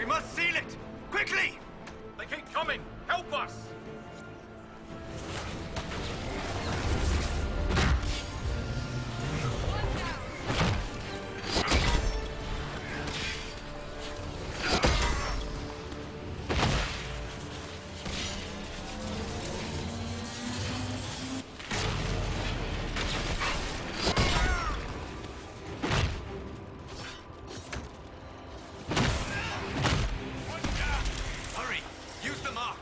We must seal it! Quickly! They keep coming! Help us! Hurry! Use the mark!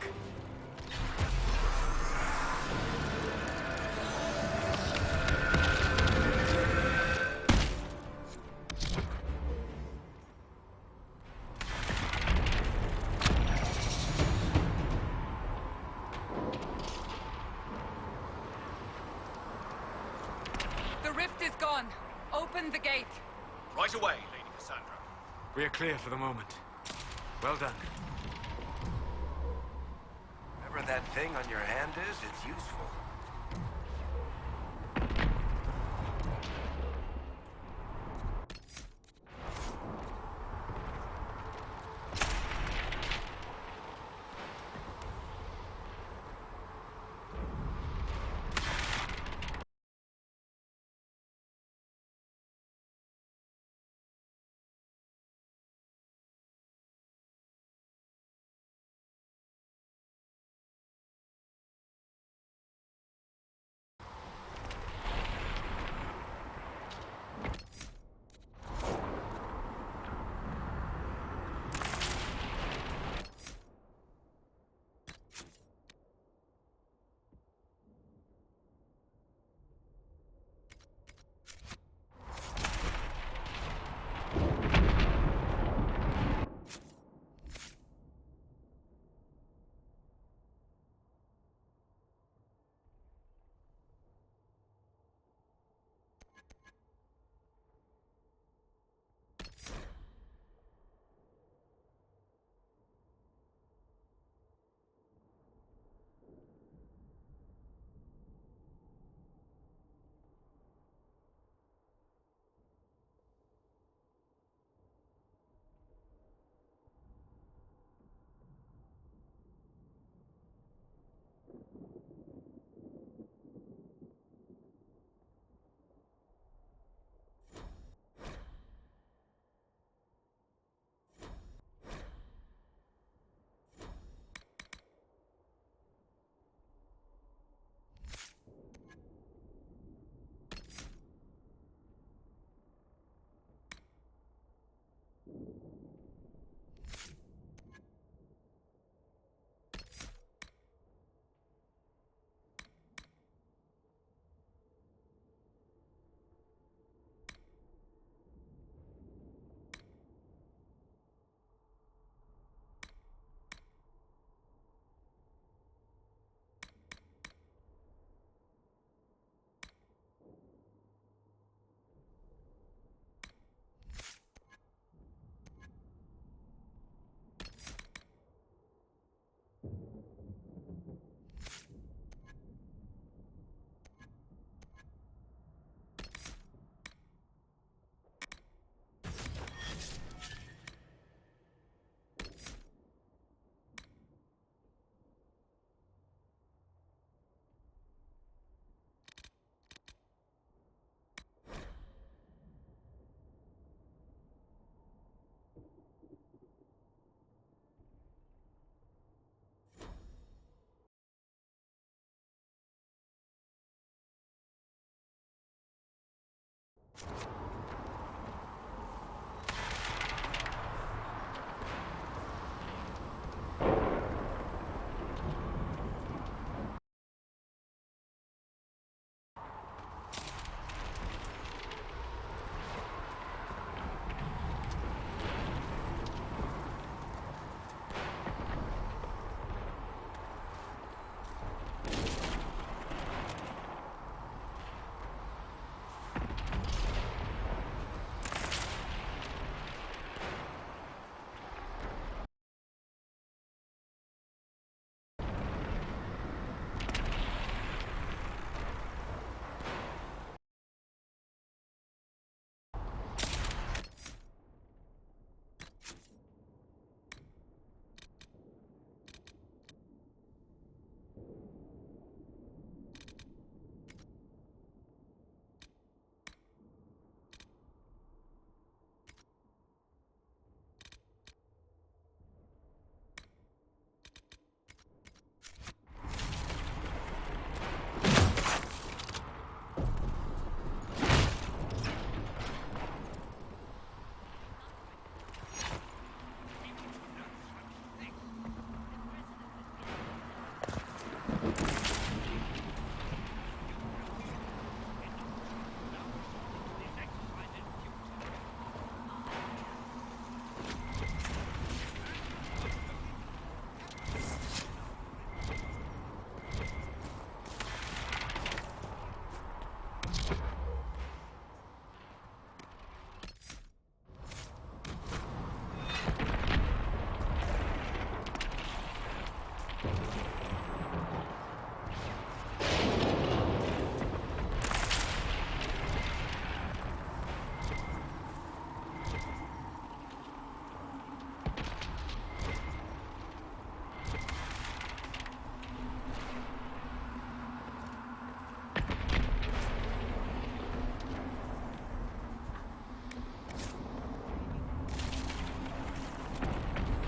The rift is gone. Open the gate. Right away, Lady Cassandra. We are clear for the moment. Well done. Whatever that thing on your hand is, it's useful.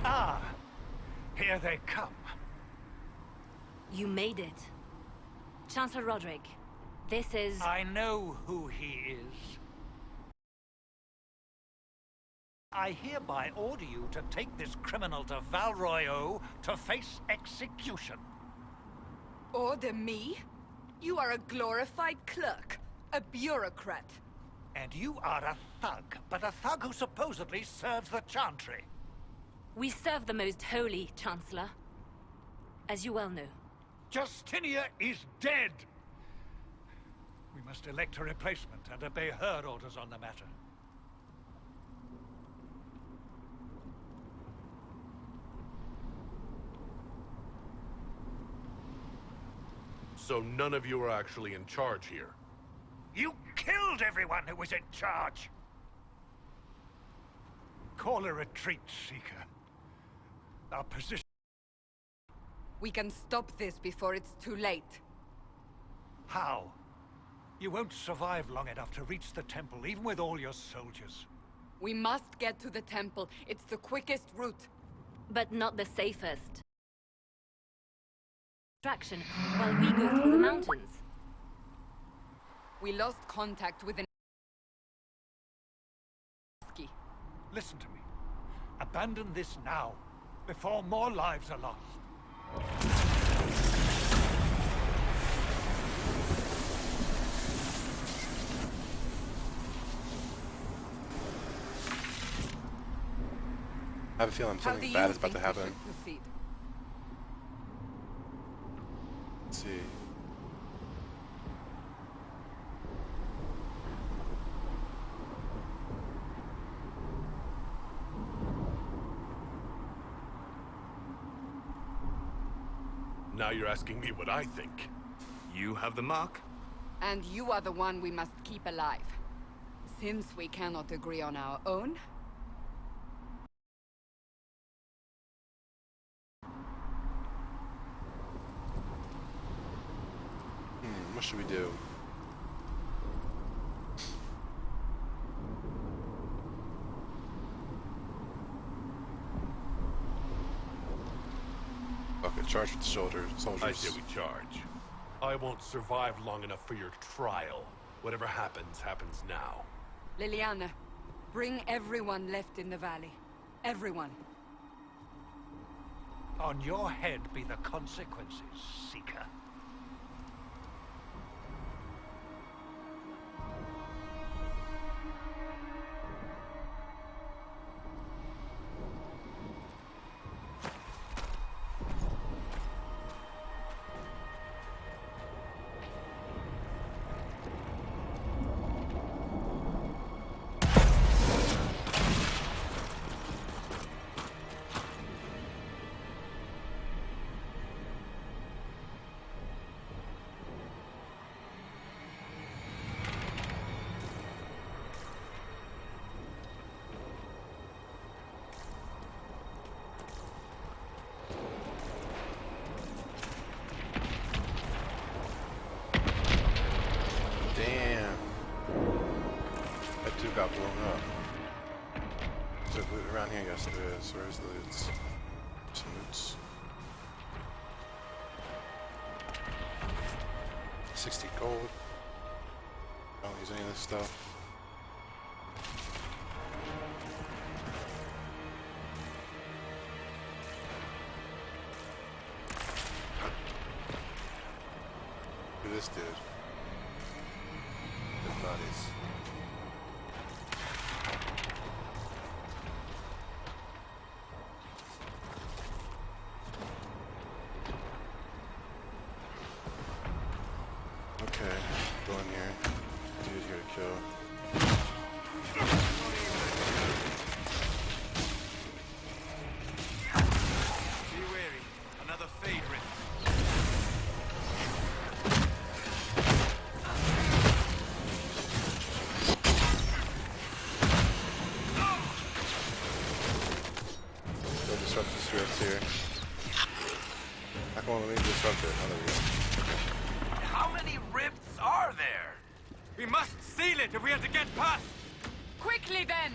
Ah, here they come. You made it. Chancellor Roderick, this is... I know who he is. I hereby order you to take this criminal to Val Royeaux to face execution. Order me? You are a glorified clerk, a bureaucrat. And you are a thug, but a thug who supposedly serves the Chantry. We serve the most holy, Chancellor. As you well know. Justinia is dead! We must elect a replacement and obey her orders on the matter. So none of you are actually in charge here? You killed everyone who was in charge! Call a retreat, Seeker. Our position... We can stop this before it's too late. How? You won't survive long enough to reach the temple, even with all your soldiers. We must get to the temple. It's the quickest route. But not the safest. Distraction while we go through the mountains. We lost contact with an... Listen to me. Abandon this now, before more lives are lost. I have a feeling How do something you bad is about think to we happen. should proceed? Let's see. Now you're asking me what I think. You have the mark? And you are the one we must keep alive. Since we cannot agree on our own, What should we do? Okay, charge with the soldiers. I say we charge. I won't survive long enough for your trial. Whatever happens, happens now. Liliana, bring everyone left in the valley. Everyone. On your head be the consequences, Seeker. Damn. That dude got blown up. There's loot around here, yes there is. Where's the loot? Some loots. 60 gold. I don't use any of this stuff. Look at this dude. Good bodies. Okay, go in here. Dude's here to kill. Be wary. Another fade rift. Go disrupt this rift here. Come on, let me disrupt it. Oh, there we go. How many rifts are there? We must seal it if we are to get past! Quickly then!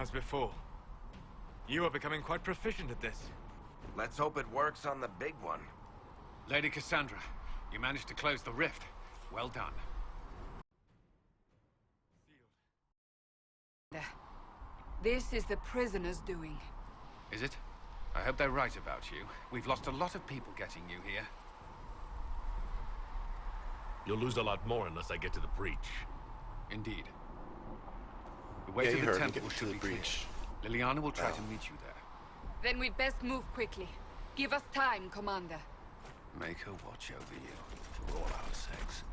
As before. You are becoming quite proficient at this. Let's hope it works on the big one. Lady Cassandra, you managed to close the rift. Well done. This is the prisoner's doing. Is it? I hope they're right about you. We've lost a lot of people getting you here. You'll lose a lot more unless I get to the breach. Indeed. The way Yeah, to you the heard me. temple Get to should the be clear. breach. Liliana will try to meet you there. Then we'd best move quickly. Give us time, Commander. Make her watch over you, for all our sakes.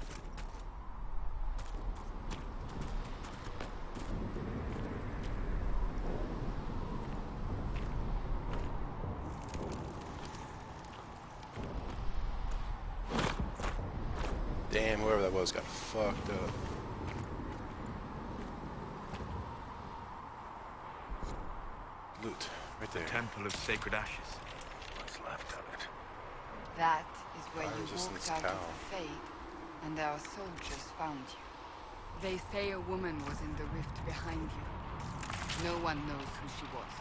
Damn, whoever that was got fucked up. Loot, right there. Temple of Sacred Ashes. What's left of it? That is where Fire you resistance walked out cow. of the Fade, and our soldiers found you. They say a woman was in the rift behind you. No one knows who she was.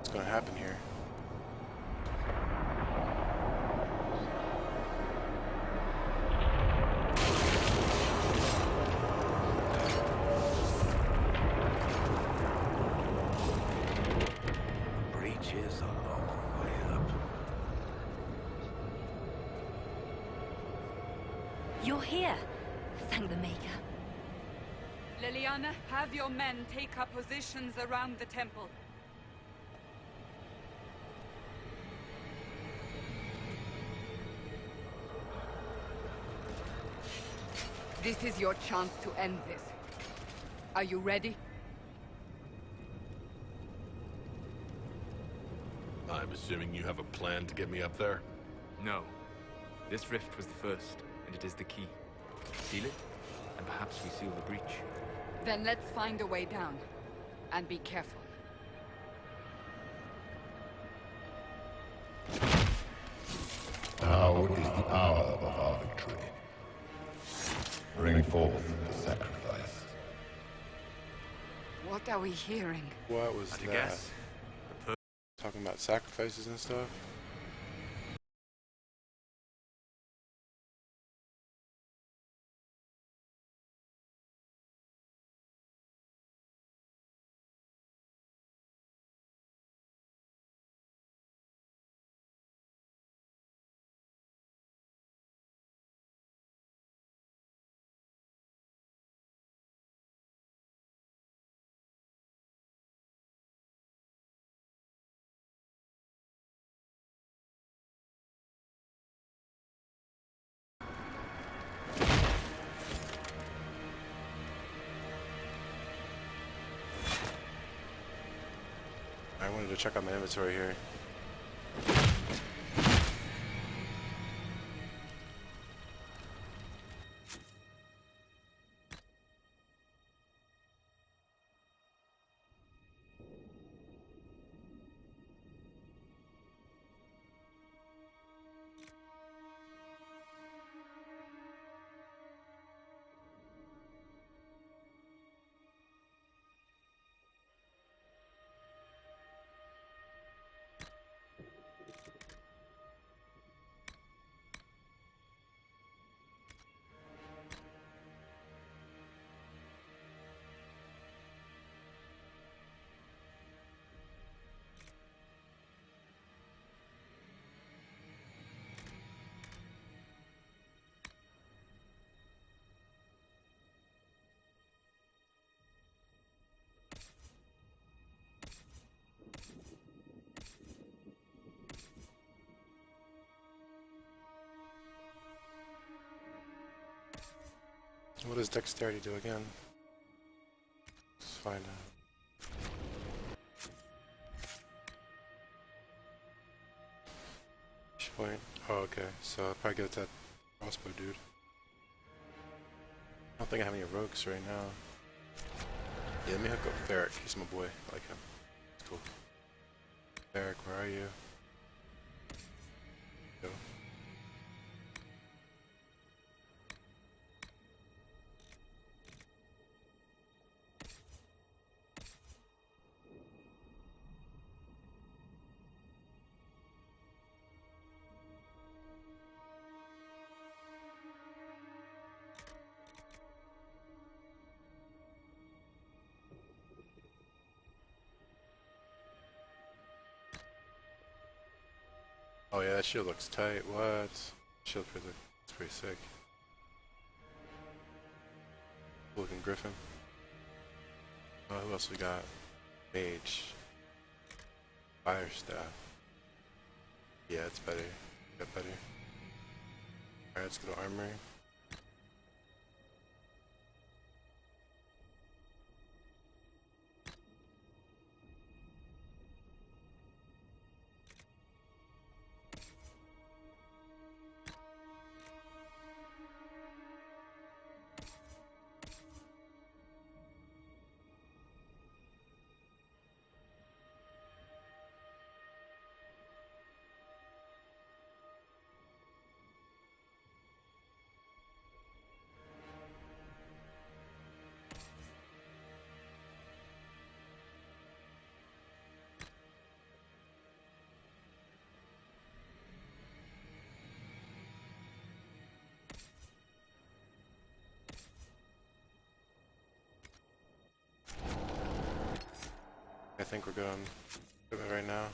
What's gonna happen here? Breach is a long way up. You're here. Thank the Maker. Liliana, have your men take up positions around the temple. This is your chance to end this. Are you ready? I'm assuming you have a plan to get me up there? No. This rift was the first, and it is the key. Seal it, and perhaps we seal the breach. Then let's find a way down. And be careful. Now is the hour of our victory. Bring forth the sacrifice. What are we hearing? What was At a that? guess? Talking about sacrifices and stuff? I wanted to check out my inventory here. What does dexterity do again? Let's find out. Each point. Oh, okay. So I'll probably get that crossbow dude. I don't think I have any rogues right now. Yeah, let me hook up Varric. He's my boy. I like him. It's cool. Varric, where are you? Go. Oh yeah, that shield looks tight. What? Shield it's pretty sick. Looking Griffin. Who else we got? Mage. Fire staff. Yeah, it's better. Get better. Alright, let's go to armory. I think we're going right now.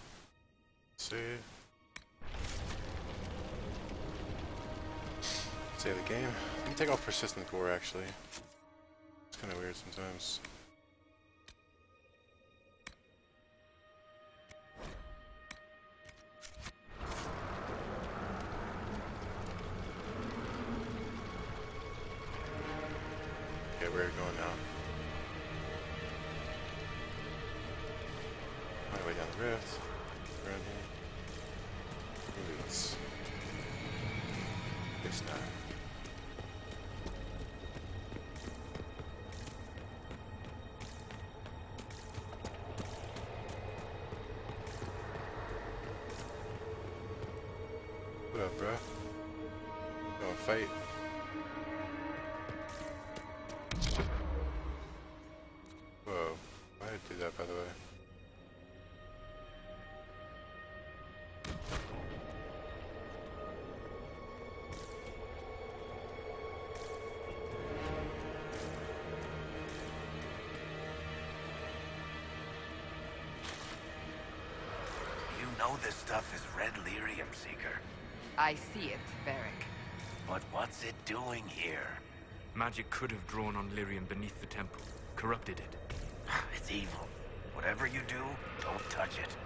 Let's see. Save the game. Let me take off persistent core actually. It's kind of weird sometimes. Okay, where are we going now? My way down the rift. Around here. Maybe it's this time. What up, bro? Gonna fight. Whoa. Why did I do that, by the way? You know this stuff is Red Lyrium, Seeker. I see it, Varric. But what's it doing here? Magic could have drawn on lyrium beneath the temple, corrupted it. It's evil. Whatever you do, don't touch it.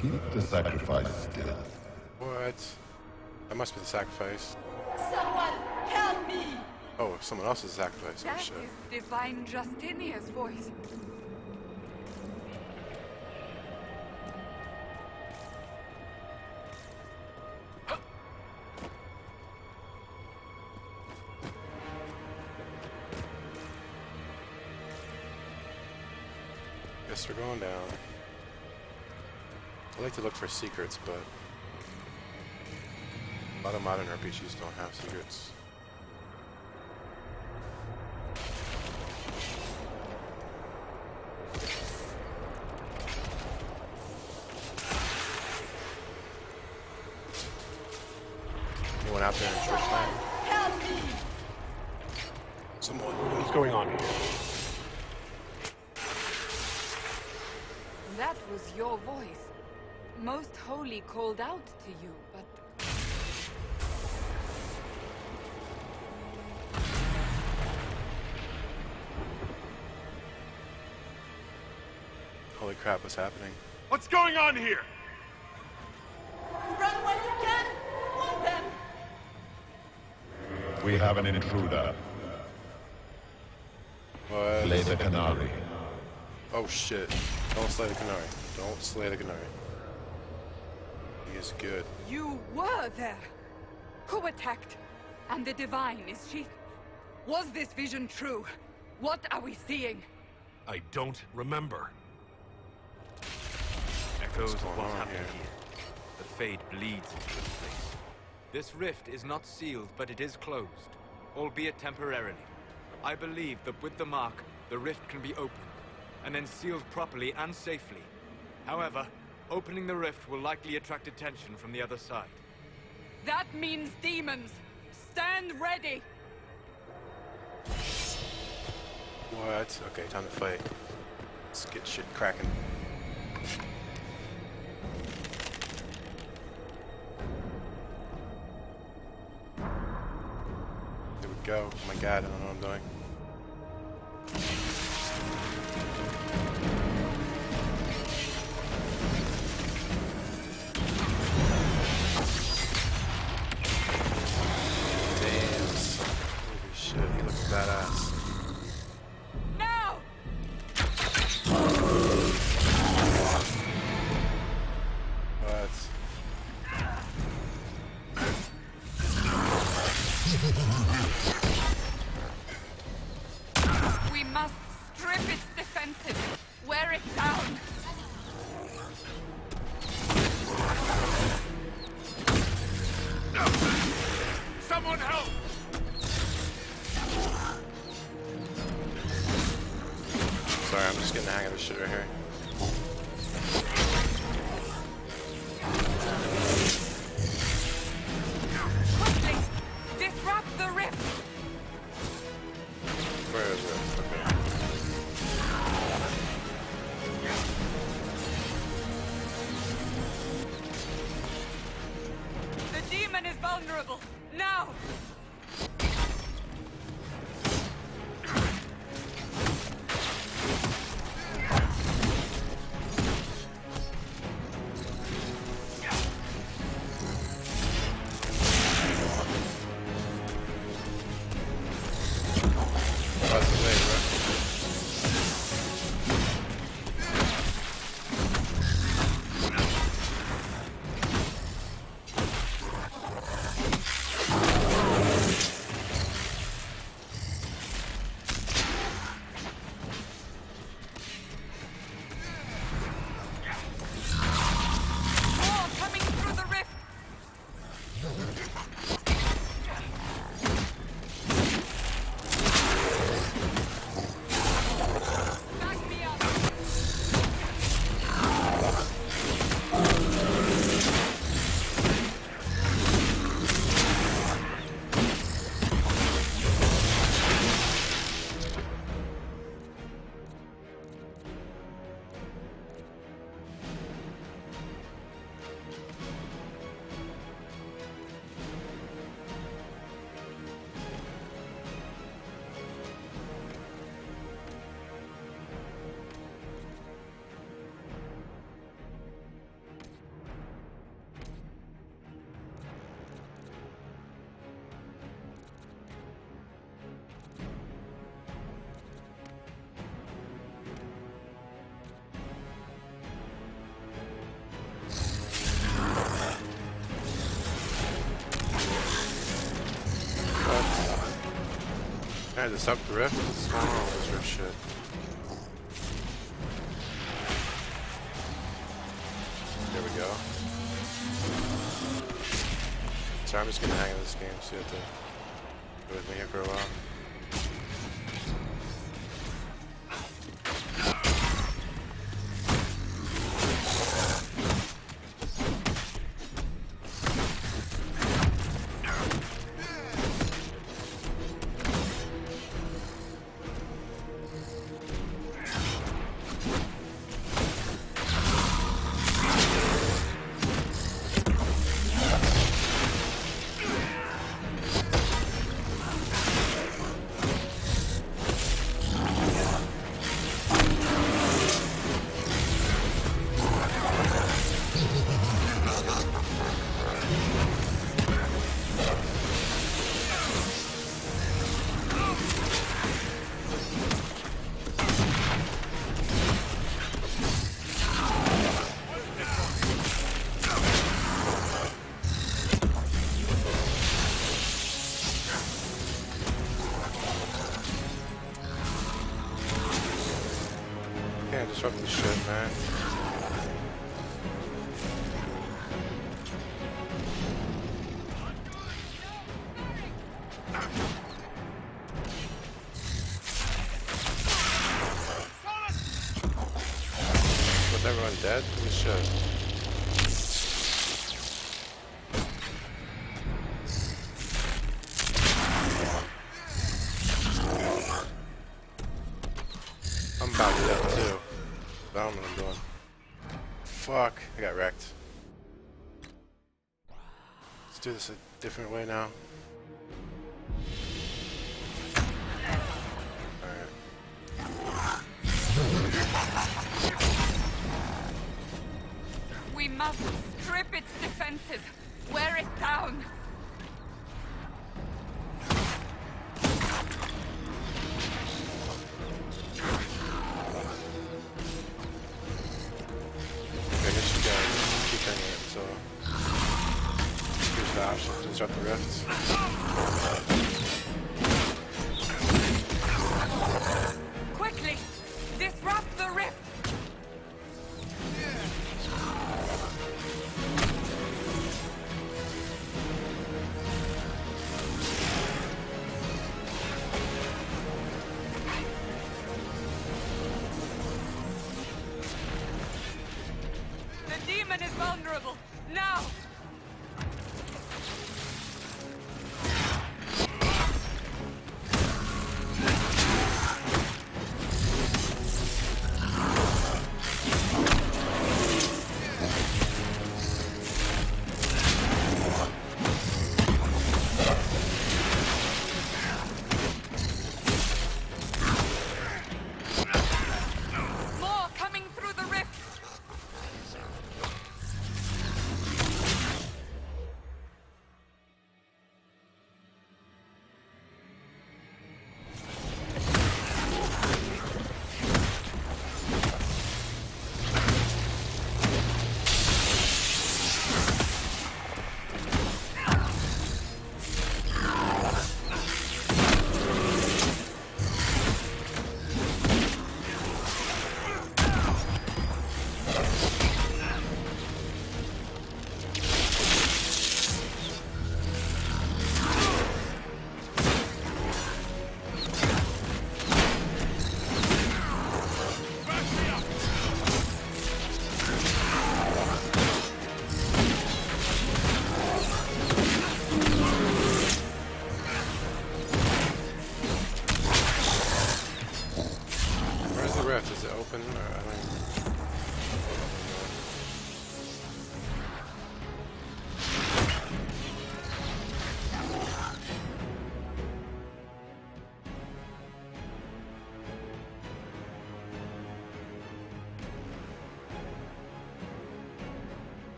Keep the sacrifice still. What? That must be the sacrifice. Someone help me! Oh, someone else's sacrifice. Oh That shit. is Divine Justinia's voice. Guess we're going down. I like to look for secrets, but a lot of modern RPGs don't have secrets. Anyone out there in church land? Help me! Someone. What's going on here? That was your voice. Most Holy called out to you, but... Holy crap, what's happening? What's going on here? Run when you can! Want them! We have an intruder. What? Slay the canary. Oh shit. Don't slay the canary. Don't slay the canary. He is good. You were there! Who attacked? And the Divine, is she... Was this vision true? What are we seeing? I don't remember. Echoes What's of going what's on happening here? here. The fade bleeds into this place. This rift is not sealed, but it is closed, albeit temporarily. I believe that with the mark, the rift can be opened, and then sealed properly and safely. However, opening the rift will likely attract attention from the other side. That means demons! Stand ready! What? Okay, time to fight. Let's get shit cracking. Here we go. Oh my god, I don't know what I'm doing. Damn. Holy shit, he looks badass. Now! What? We must strip its defenses. Wear it down. Someone help! Sorry, I'm just getting the hang of this shit right here. Quickly! Disrupt the rift! Where is it? Okay. The demon is vulnerable. Now! That's the way, bro. More coming through the rift! Back me up! I had to suck the rift? What's going on with this rift shit? There we go. So I'm just gonna hang in this game, so you have to go with me here for a while. disrupt this shit, man. Was everyone dead? Holy shit. I'm about to death too. I don't know what I'm doing. Fuck, I got wrecked. Let's do this a different way now. We must strip its defenses. Wear it down. I guess you can keep hanging it, so here's the option to disrupt the rifts. Quickly! Disrupt the rift! The demon is vulnerable. Now! More coming through the rift! Where's the rift? Is it open? Or I mean,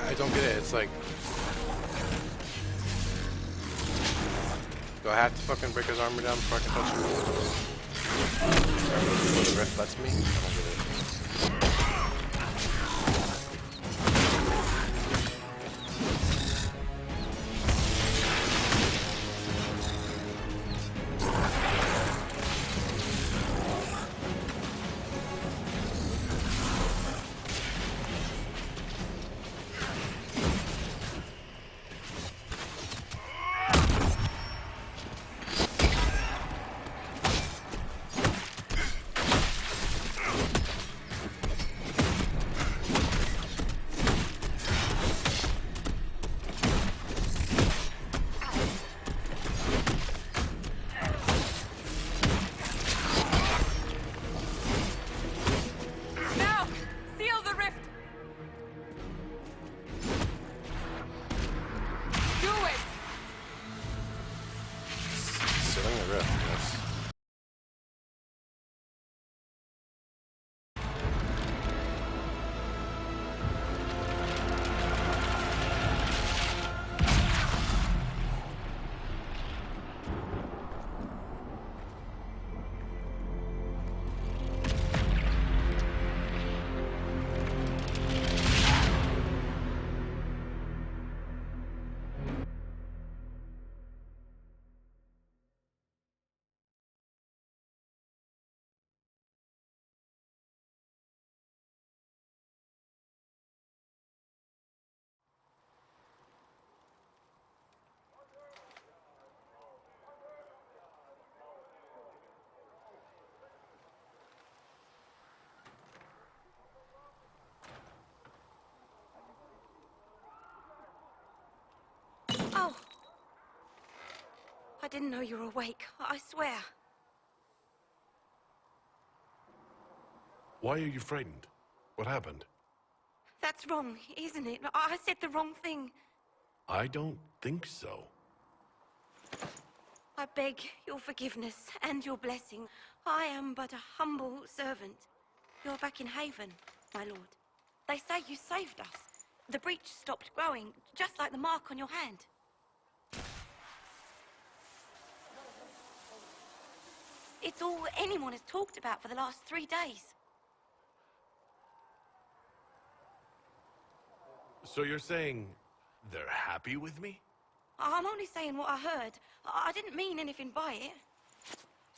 I don't get it. It's like, do I have to fucking break his armor down before I can touch him? Or the rift lets me? I don't get it. didn't know you were awake. I swear. Why are you frightened? What happened? That's wrong, isn't it? I said the wrong thing. I don't think so. I beg your forgiveness and your blessing. I am but a humble servant. You're back in Haven, my lord. They say you saved us. The breach stopped growing, just like the mark on your hand. It's all anyone has talked about for the last 3 days. So you're saying they're happy with me? I'm only saying what I heard. I didn't mean anything by it.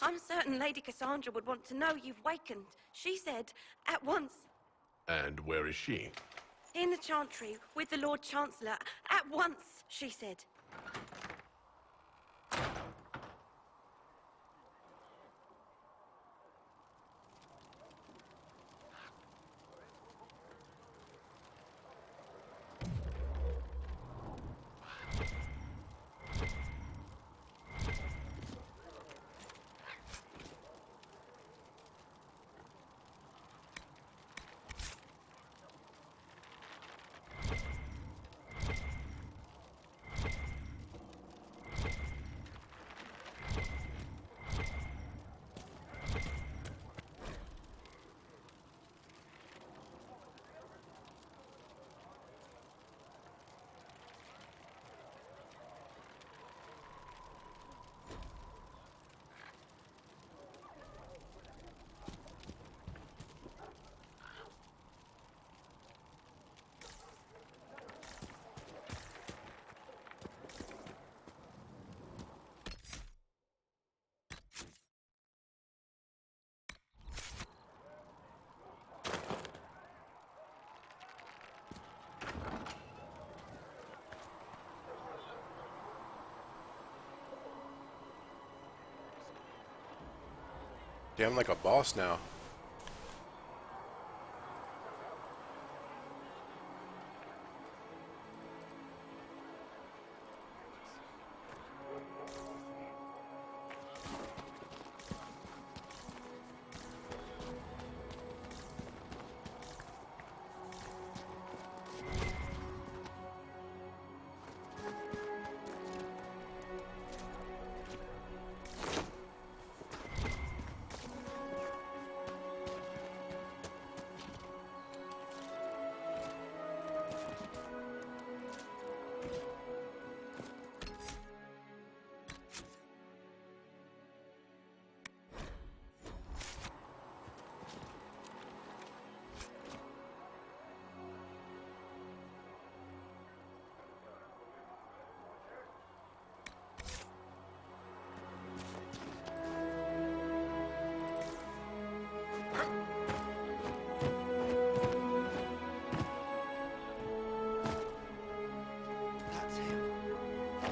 I'm certain Lady Cassandra would want to know you've wakened. She said, at once. And where is she? In the Chantry, with the Lord Chancellor. At once, she said. Yeah, I'm like a boss now. That's him.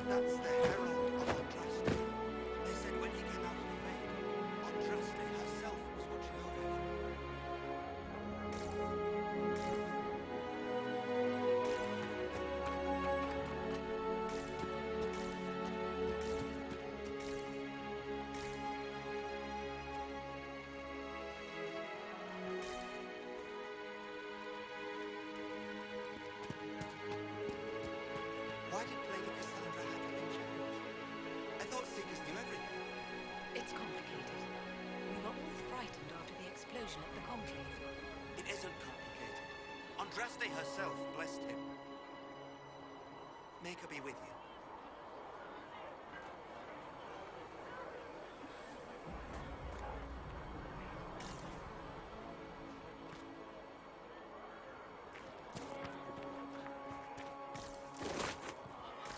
That's the herald of Andraste. They said when he came out of the Fade, Andraste herself was watching over him. Why did Lady Cassandra have to be changed? I thought Seekers knew everything. It's complicated. We were all frightened after the explosion at the Conclave. It isn't complicated. Andraste herself blessed him. May her be with you.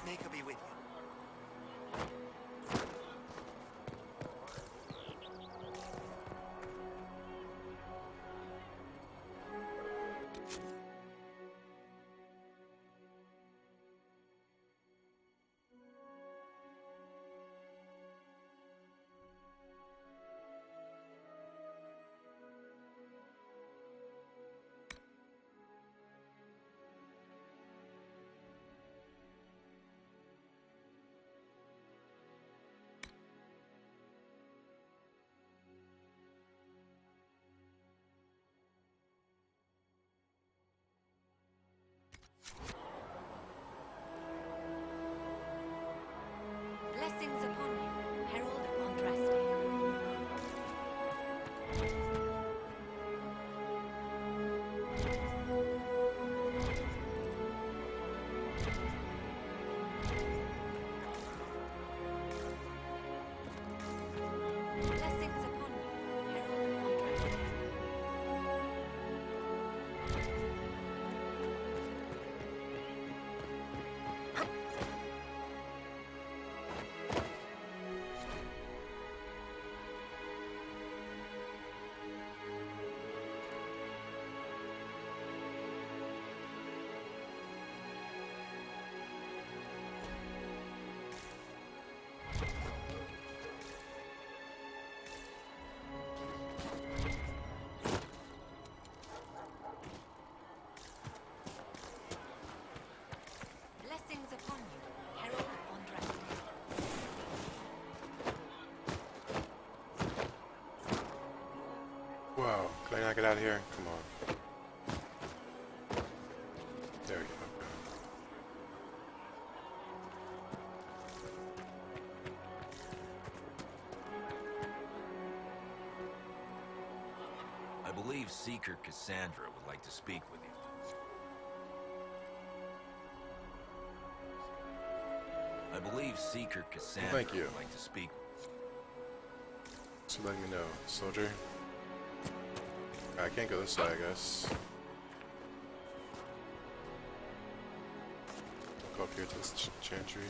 May her be with you. I get out of here? Come on. There we go. I believe Seeker Cassandra would like to speak with you. I believe Seeker Cassandra Thank you. would like to speak. So let me know, soldier. I can't go this side, I guess. Go up here to this chantry.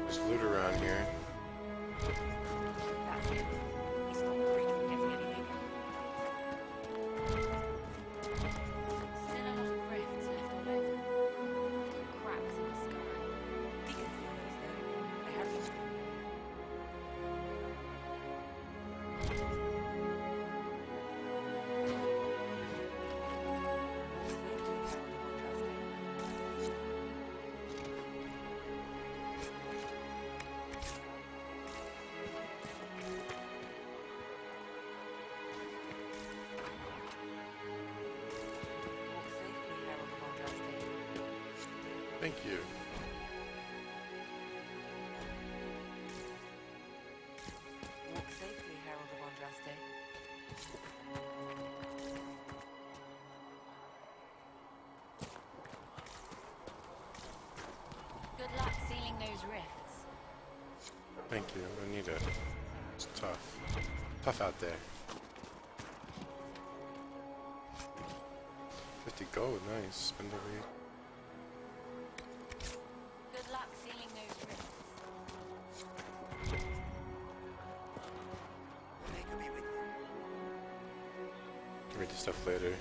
There's loot around here. That's him. He stopped the breach from getting anything. Still a lot of rifts left all over. Little cracks in the sky. He can feel those though. They hurt him. Walk safely, Herald of Andraste. Thank you. Walk safely, Herald of Andraste. Good luck sealing those rifts. Thank you. I need it. It's tough. Tough out there. 50 gold, nice. Spend the week. Good luck sealing those rifts. May God be with you. Read the stuff later.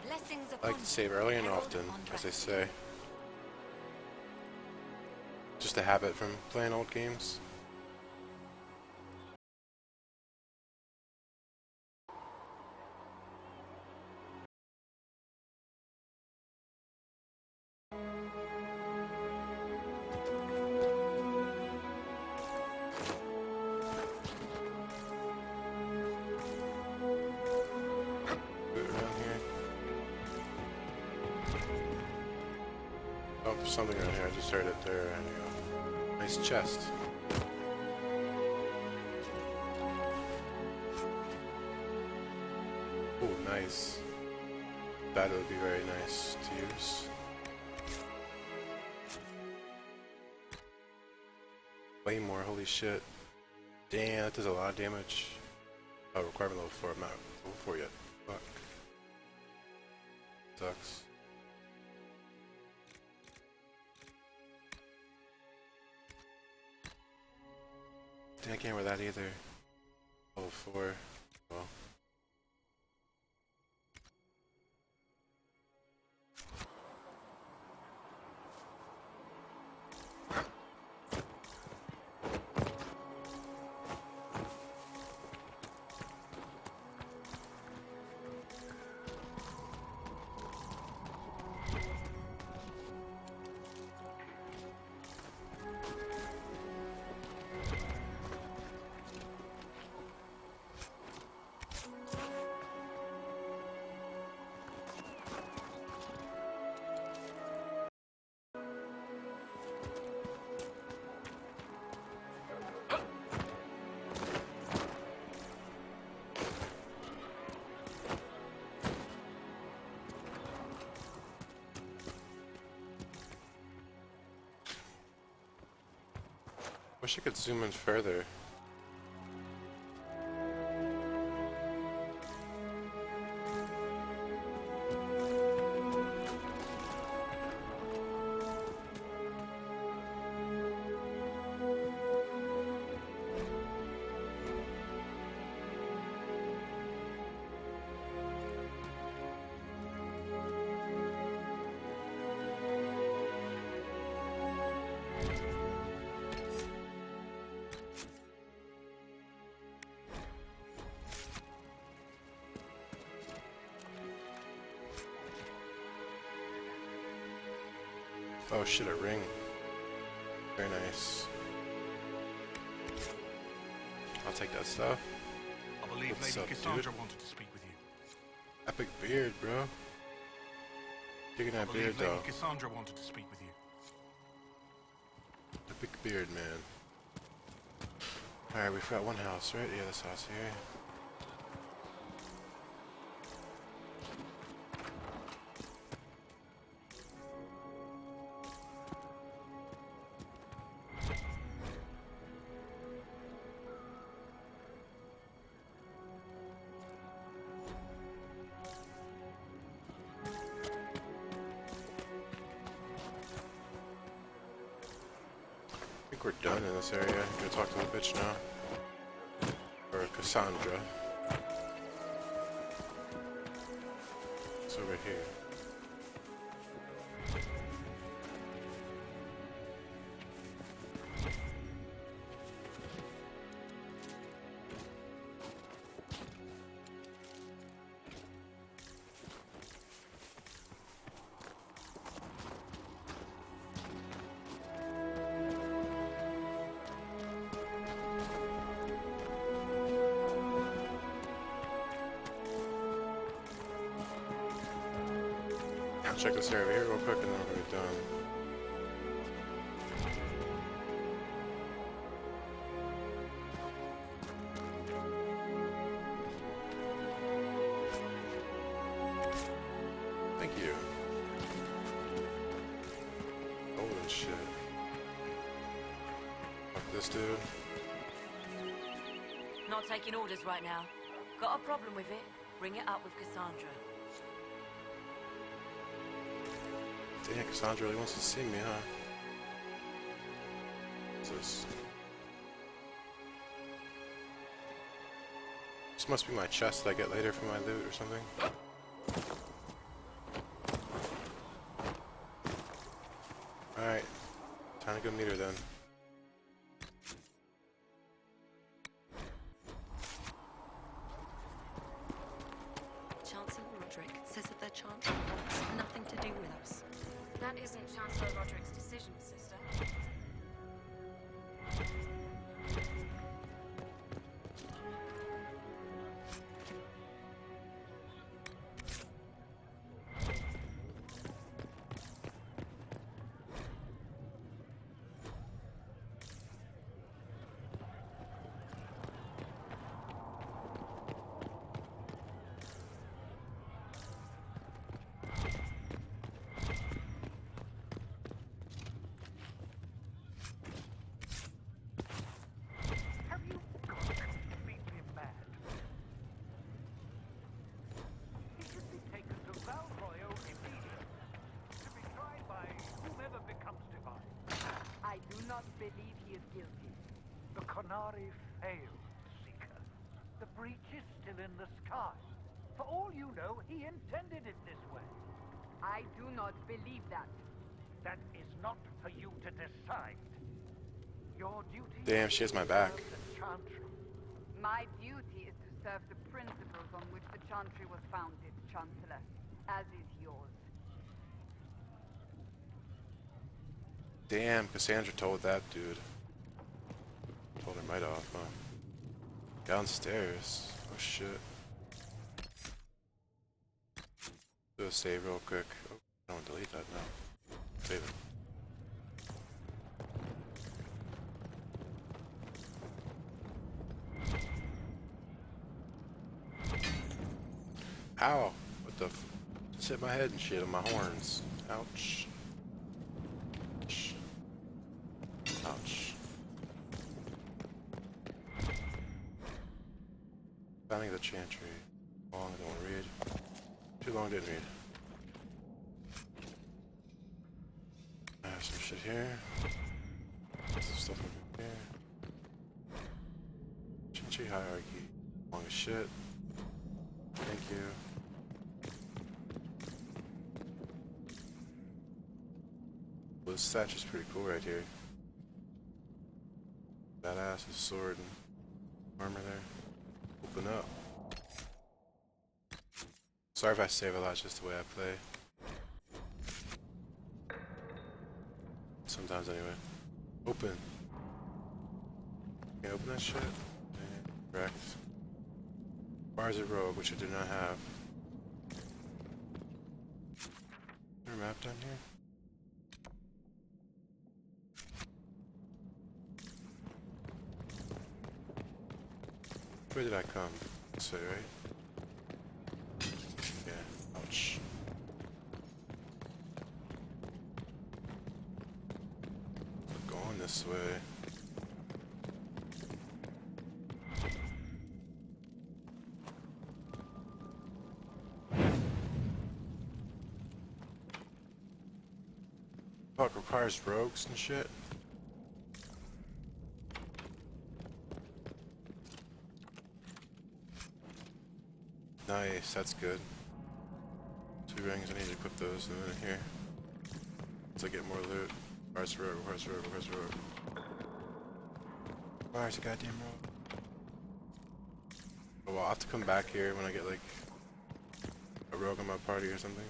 Blessings I upon like to save early and Herald often, of as they Andraste. say. Just a habit from playing old games. Loot around here. Oh, there's something around here. I just heard it there. There we go. Nice chest. Oh, nice. That would be very nice to use. Way more, holy shit. Damn, that does a lot of damage. Oh, requirement level 4. I'm not level 4 yet. Fuck. Sucks. Dang, I can't wear that either. Level 4. Well. Wish I could zoom in further. Oh shit, a ring. Very nice. I'll take that stuff. I believe What's Lady up, Cassandra dude? wanted to speak with you. Epic beard, bro. Digging I that beard believe Lady though. Cassandra wanted to speak with you. Epic beard, man. Alright, we've got one house, right? Yeah, this house here. I think we're done in this area. Go talk to the bitch now. Or Cassandra. It's over here. Check this area over here real quick and then we're gonna be done. Thank you. Holy shit. Fuck this dude. Not taking orders right now. Got a problem with it? Bring it up with Cassandra. Dang, Cassandra really wants to see me, huh? What's this? This must be my chest that I get later for my loot or something. Alright. Time to go meet her then. Chancellor Roderick says that their chant wants nothing to do with us. That isn't Chancellor Roderick's decision, sister. Have you gone completely mad? He should be taken to Val Royal immediately, to be tried by whomever becomes divine. I do not believe he is guilty. The Qunari failed, Seeker. The breach is still in the sky. For all you know, he intended it this way. I do not believe that. That is not for you to decide. Your duty Damn, she has my back. is to serve the Chantry. My duty is to serve the principles on which the Chantry was founded, Chancellor, as is yours. Damn, Cassandra told that dude. Told her right off, huh? Downstairs. Oh shit. Do a save real quick. Oh, I don't delete that now. Save it. Ow! What the f— just hit my head and shit on my horns. Ouch. Ouch. Ouch. Founding the Chantry. Long, I don't want to read. Too long, didn't read. I have some shit here. Some stuff over here. Chantry hierarchy. Long as shit. Thank you. Well, this statue is pretty cool right here. Badass with sword and armor there. Open up. Sorry if I save a lot, it's just the way I play. sometimes anyway. Open. Can I open that shit? Correct. Requires a rogue, which I do not have. Is there a map down here? Where did I come? This way, right? Yeah. Ouch. We're going this way. Fuck, requires rogues and shit. Nice, that's good. 2 rings, I need to equip those in a minute here. Once I get more loot. Requires a rogue, requires a rogue, requires a rogue. Requires a goddamn rogue. Oh well, I'll have to come back here when I get like a rogue in my party or something.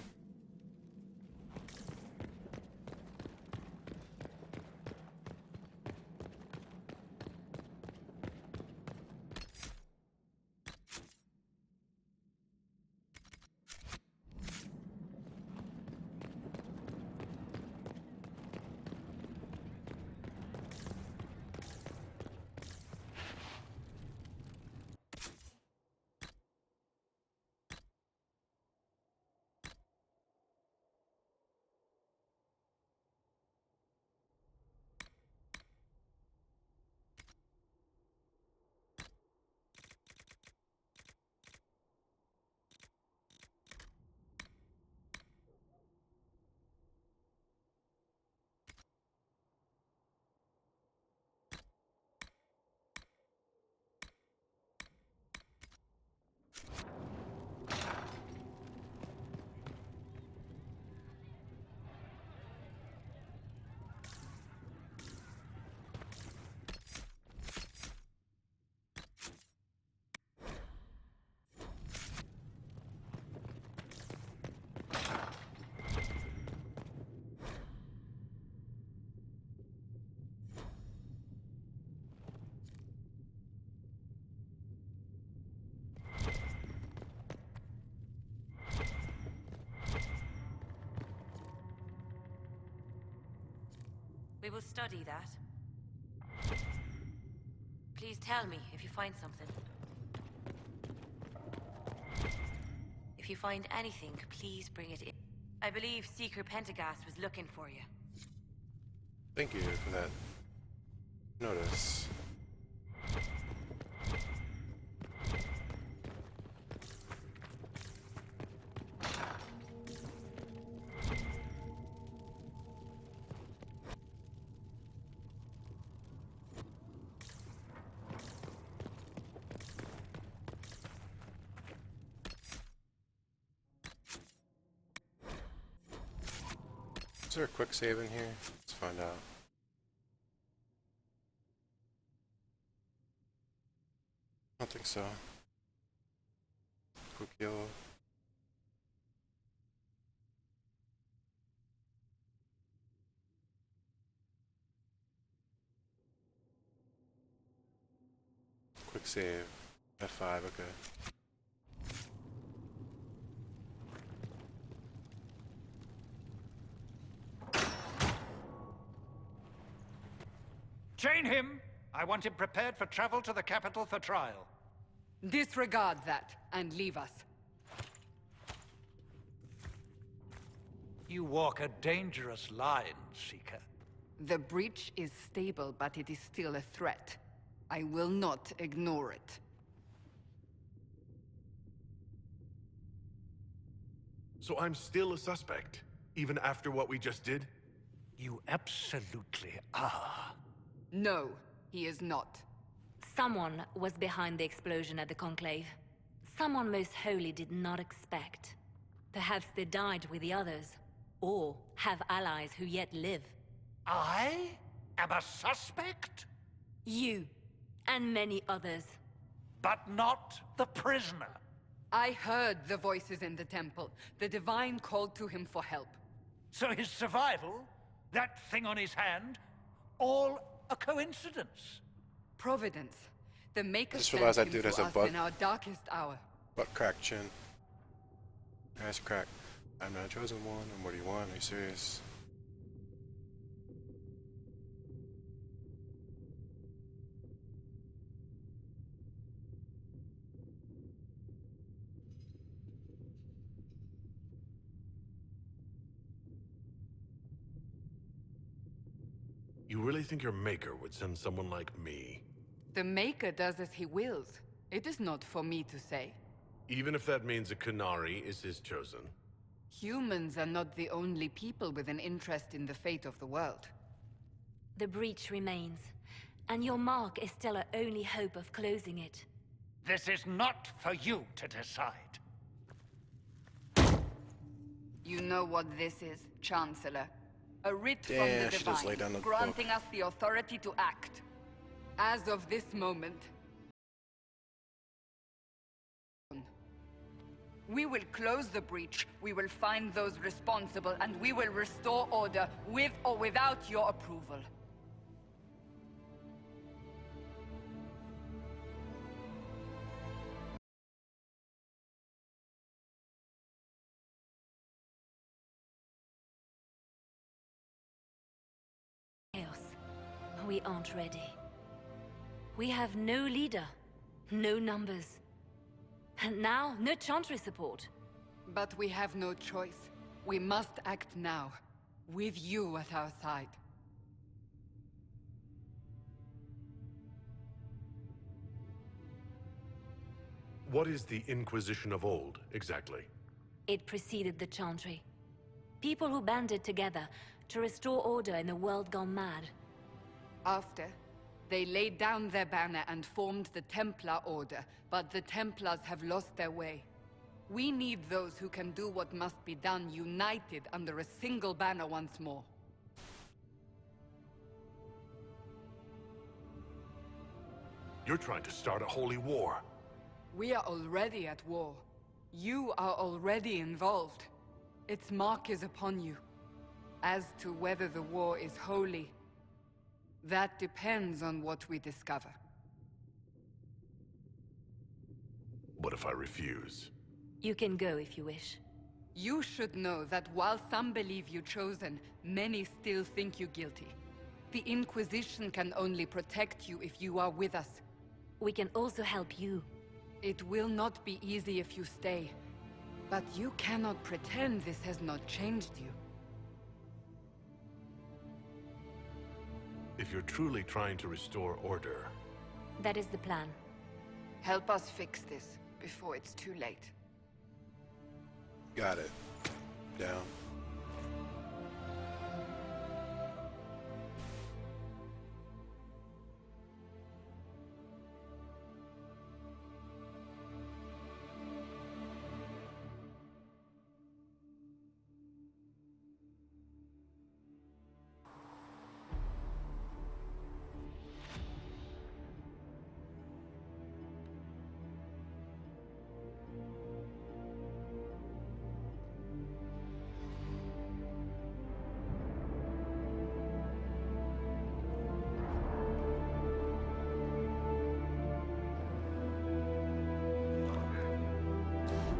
We will study that. Please tell me if you find something. If you find anything, please bring it in. I believe Seeker Pentagast was looking for you. Thank you for that notice. Is there a quick save in here? Let's find out. I don't think so. Quick heal. Quick save. F5, okay. Chain him! I want him prepared for travel to the capital for trial. Disregard that, and leave us. You walk a dangerous line, Seeker. The breach is stable, but it is still a threat. I will not ignore it. So I'm still a suspect, even after what we just did? You absolutely are. No, he is not. Someone was behind the explosion at the Conclave. Someone Most Holy did not expect. Perhaps they died with the others, or have allies who yet live. I am a suspect? You, and many others. But not the prisoner. I heard the voices in the temple. The Divine called to him for help. So his survival That thing on his hand? All a coincidence? Providence. The Maker Just sent realized that him dude to has a us butt. in our darkest hour. Butt crack chin. Nice crack. I'm not a chosen one. And what do you want? Are you serious? You really think your maker would send someone like me? The Maker does as he wills. It is not for me to say. Even if that means a Qunari is his chosen? Humans are not the only people with an interest in the fate of the world. The breach remains, and your mark is still our only hope of closing it. This is not for you to decide. You know what this is, Chancellor. A writ Yeah, from the she just laid down Divine, the granting book. us the authority to act. As of this moment, we will close the breach, we will find those responsible, and we will restore order with or without your approval. Chaos. We aren't ready. We have no leader, no numbers. And now, no Chantry support. But we have no choice. We must act now, with you at our side. What is the Inquisition of old, exactly? It preceded the Chantry. People who banded together to restore order in a world gone mad. After, they laid down their banner and formed the Templar Order, but the Templars have lost their way. We need those who can do what must be done, united under a single banner once more. You're trying to start a holy war. We are already at war. You are already involved. Its mark is upon you. As to whether the war is holy, that depends on what we discover. What if I refuse? You can go if you wish. You should know that while some believe you chosen, many still think you guilty. The Inquisition can only protect you if you are with us. We can also help you. It will not be easy if you stay, but you cannot pretend this has not changed you. If you're truly trying to restore order... That is the plan. Help us fix this before it's too late. Got it. Down.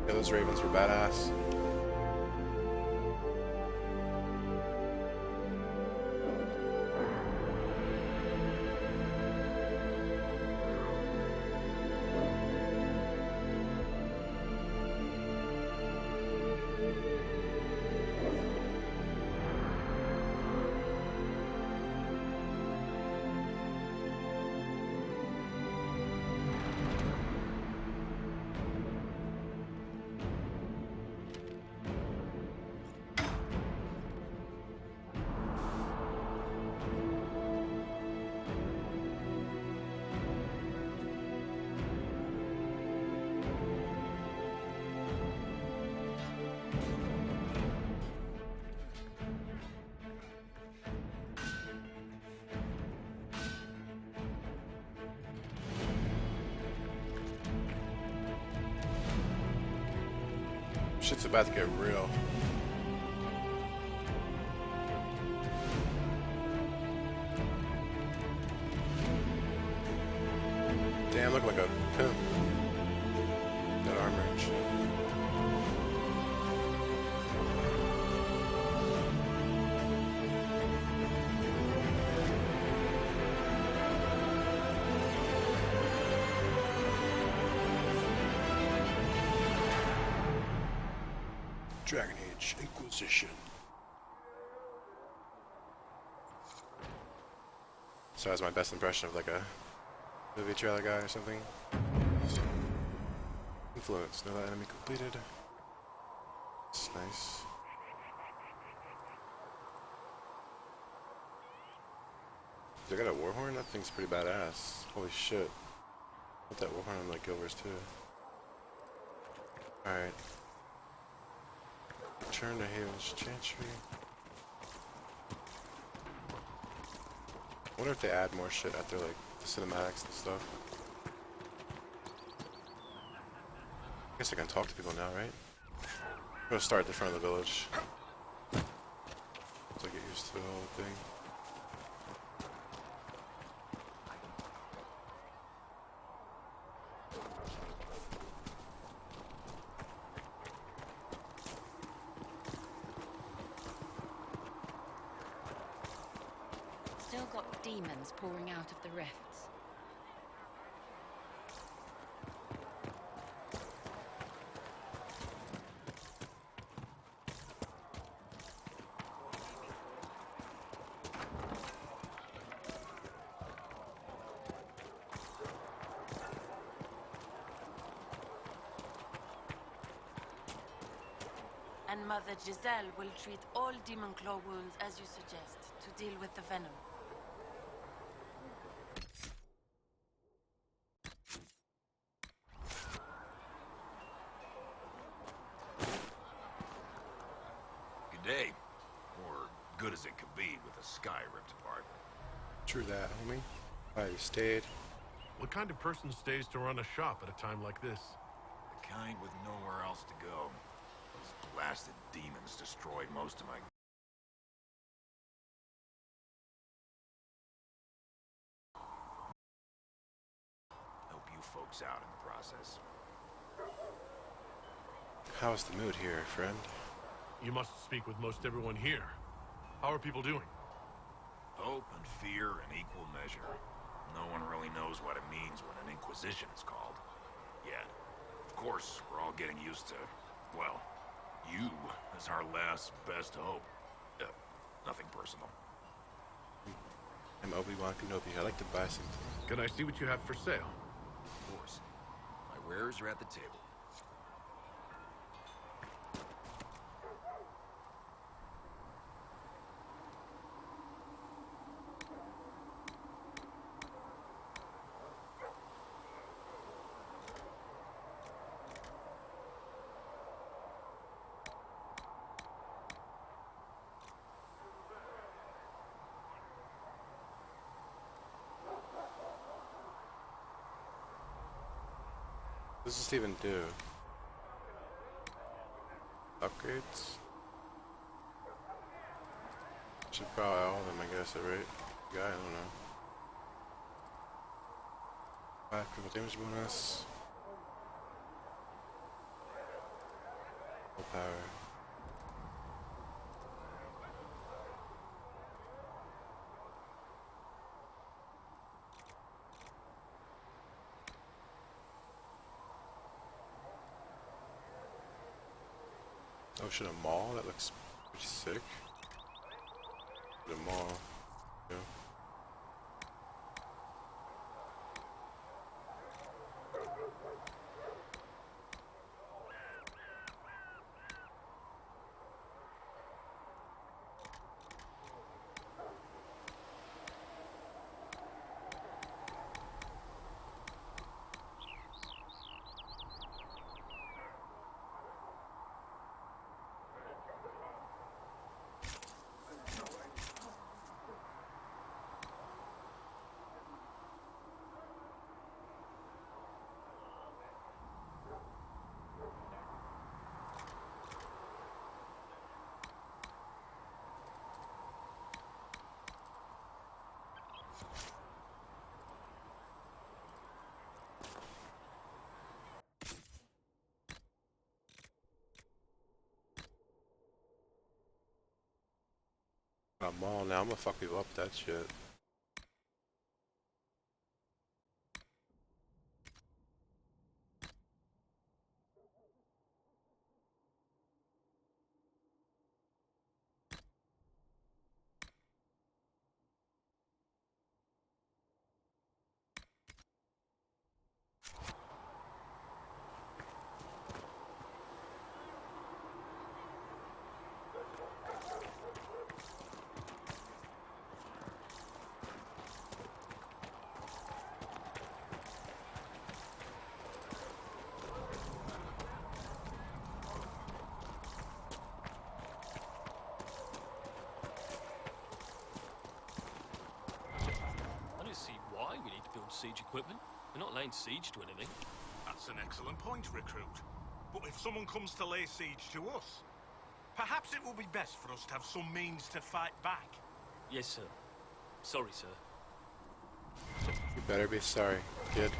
Yeah, those ravens were badass. Shit's about to get real. Dragon Age Inquisition. So that's my best impression of like a movie trailer guy or something. Influence. No enemy completed. It's nice. They got a warhorn? That thing's pretty badass. Holy shit. Put that warhorn on like Gilbert's too. Alright. Return to Haven's Chantry. I wonder if they add more shit after like the cinematics and stuff. I guess I can talk to people now, right? I'm gonna start at the front of the village. So I get used to the whole thing. Still got demons pouring out of the rifts. And Mother Giselle will treat all demon claw wounds as you suggest, to deal with the venom. Good day. Or good as it could be with the sky ripped apart. True that, homie. Alright, you stayed. What kind of person stays to run a shop at a time like this? The kind with nowhere else to go. Those blasted demons destroyed most of my... Help you folks out in the process. How's the mood here, friend? You must speak with most everyone here. How are people doing? Hope and fear in equal measure. No one really knows what it means when an Inquisition is called. Yet. Of course, we're all getting used to, well, you as our last best hope. Nothing personal. I'm Obi-Wan Kenobi. I'd like to buy something. Can I see what you have for sale? Of course. My wares are at the table. What does this even do? Upgrades? Should probably all of them, I guess, right? Guy, I don't know. 5 critical damage bonus. Full power. Oh shit, a mall? That looks pretty sick. The mall. Yeah. A mall now, I'm gonna fuck people up with that shit. siege equipment. We're not laying siege to anything. That's an excellent point, recruit. But if someone comes to lay siege to us, perhaps it will be best for us to have some means to fight back. Yes, sir. Sorry, sir. You better be sorry, kid.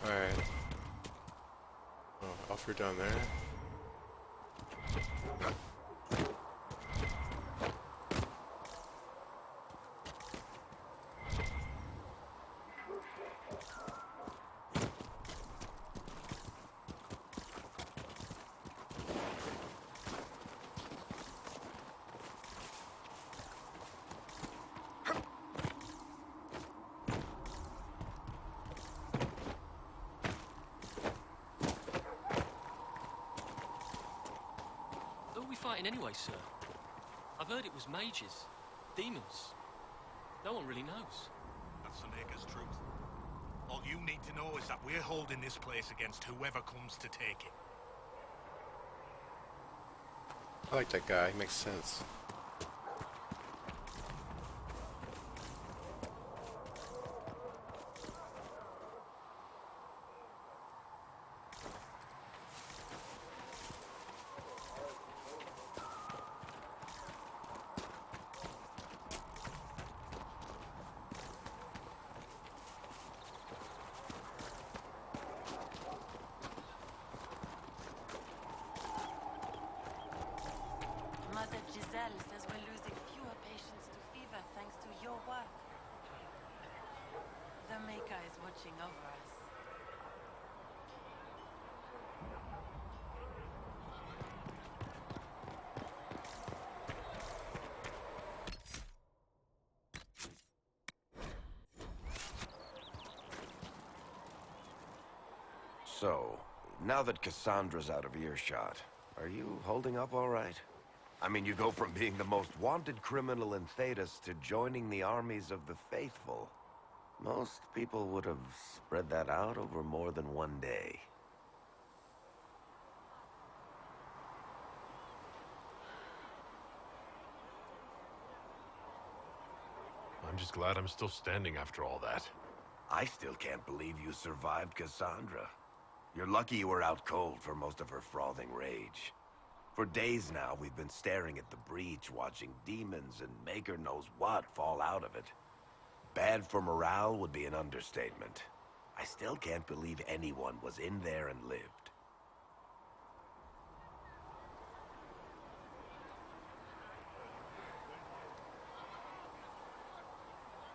Alright. Oh, off you're down there. Who are we fighting anyway, sir? I've heard it was mages, demons. No one really knows. That's the Maker's truth. All you need to know is that we're holding this place against whoever comes to take it. I like that guy, he makes sense. Mother Giselle says we're losing fewer patients to fever thanks to your work. The Maker is watching over us. So, now that Cassandra's out of earshot, are you holding up all right? I mean, you go from being the most wanted criminal in Thedas to joining the armies of the faithful. Most people would have spread that out over more than one day. I'm just glad I'm still standing after all that. I still can't believe you survived Cassandra. You're lucky you were out cold for most of her frothing rage. For days now, we've been staring at the breach, watching demons and maker knows what fall out of it. Bad for morale would be an understatement. I still can't believe anyone was in there and lived.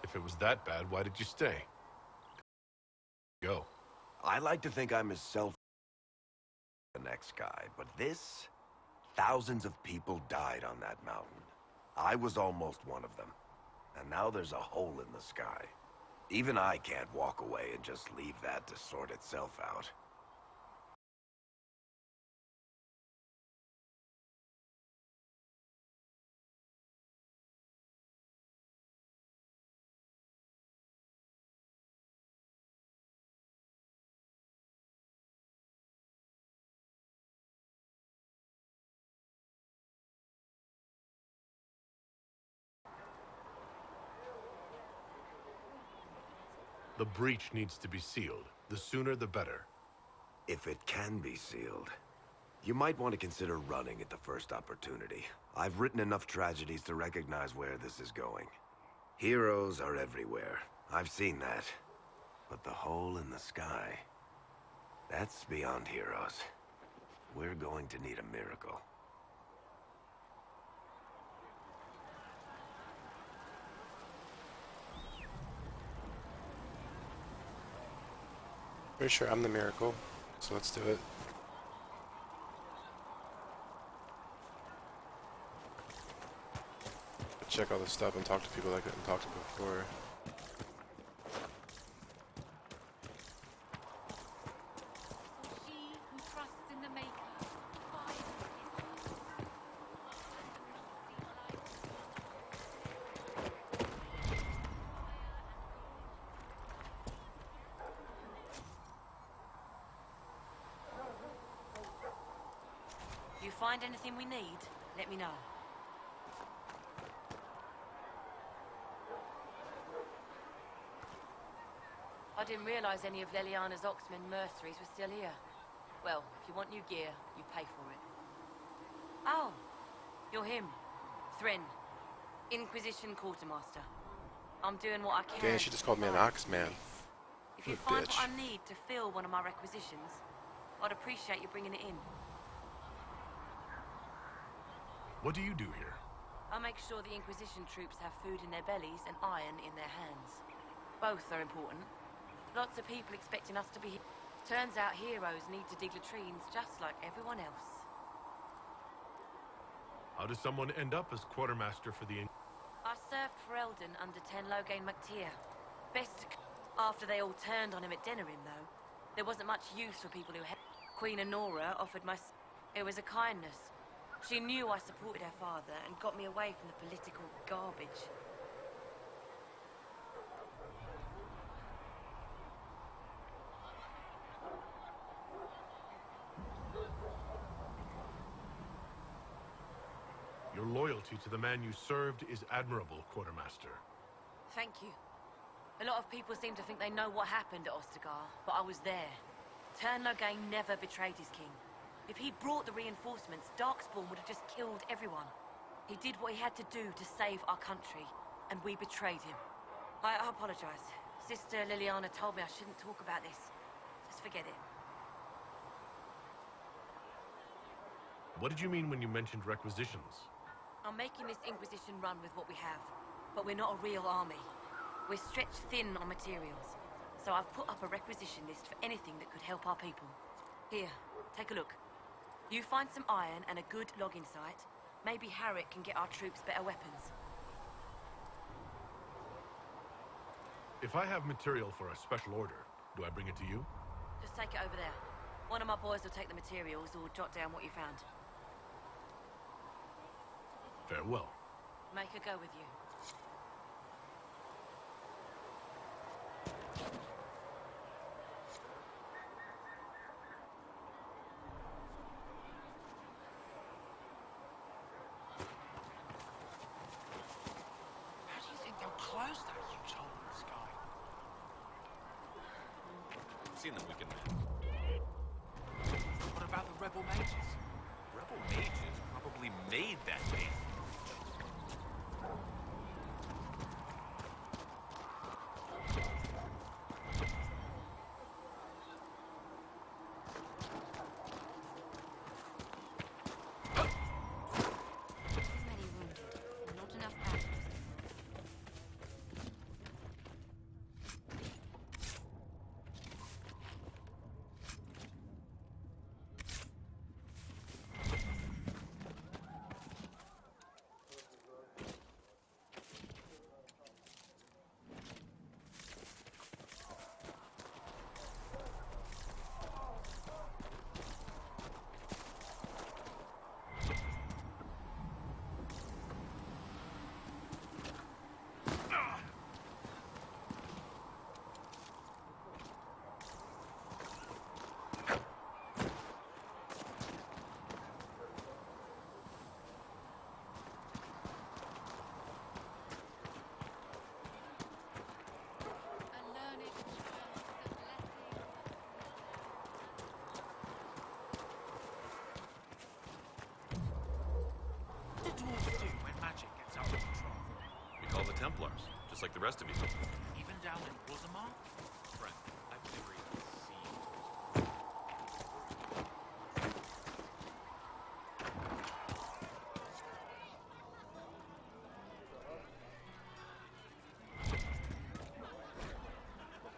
If it was that bad, why did you stay? Go. I like to think I'm as self the next guy, but this... Thousands of people died on that mountain. I was almost one of them. And now there's a hole in the sky. Even I can't walk away and just leave that to sort itself out. The breach needs to be sealed. The sooner the better. If it can be sealed, you might want to consider running at the first opportunity. I've written enough tragedies to recognize where this is going. Heroes are everywhere. I've seen that. But the hole in the sky... that's beyond heroes. We're going to need a miracle. Pretty sure I'm the miracle, so let's do it. Check all this stuff and talk to people I couldn't talk to before. You find anything we need, let me know. I didn't realize any of Leliana's Oxmen mercenaries were still here. Well, if you want new gear, you pay for it. Oh, you're him. Thren. Inquisition Quartermaster. I'm doing what I can. Dang, she just called me an Oxman. If you find what I need to fill one of my requisitions, I'd appreciate you bringing it in. What do you do here? I make sure the Inquisition troops have food in their bellies and iron in their hands. Both are important. Lots of people expecting us to be here. Turns out heroes need to dig latrines just like everyone else. How does someone end up as quartermaster for the... I served for Eldon under Ten Loghain MacTier. After they all turned on him at Denerim, though, there wasn't much use for people who had... Queen Honora offered my... It was a kindness. She knew I supported her father and got me away from the political garbage. Your loyalty to the man you served is admirable, Quartermaster. Thank you. A lot of people seem to think they know what happened at Ostagar, but I was there. Ten Loghain never betrayed his king. If he'd brought the reinforcements, Darkspawn would have just killed everyone. He did what he had to do to save our country, and we betrayed him. I apologize. Sister Liliana told me I shouldn't talk about this. Just forget it. What did you mean when you mentioned requisitions? I'm making this Inquisition run with what we have, but we're not a real army. We're stretched thin on materials, so I've put up a requisition list for anything that could help our people. Here, take a look. You find some iron and a good logging site, maybe Harrick can get our troops better weapons. If I have material for a special order, do I bring it to you? Just take it over there. One of my boys will take the materials or jot down what you found. Farewell. Make her go with you. How do you think they'll climb close that huge hole in the sky? I've seen them weakened men. What about the rebel mages? Rebel mages probably made that name. Many wounded, not enough battles. What do dwarves do when magic gets out of control? We call the Templars, just like the rest of you. Even down in Rosamar? Friend, I've never even seen.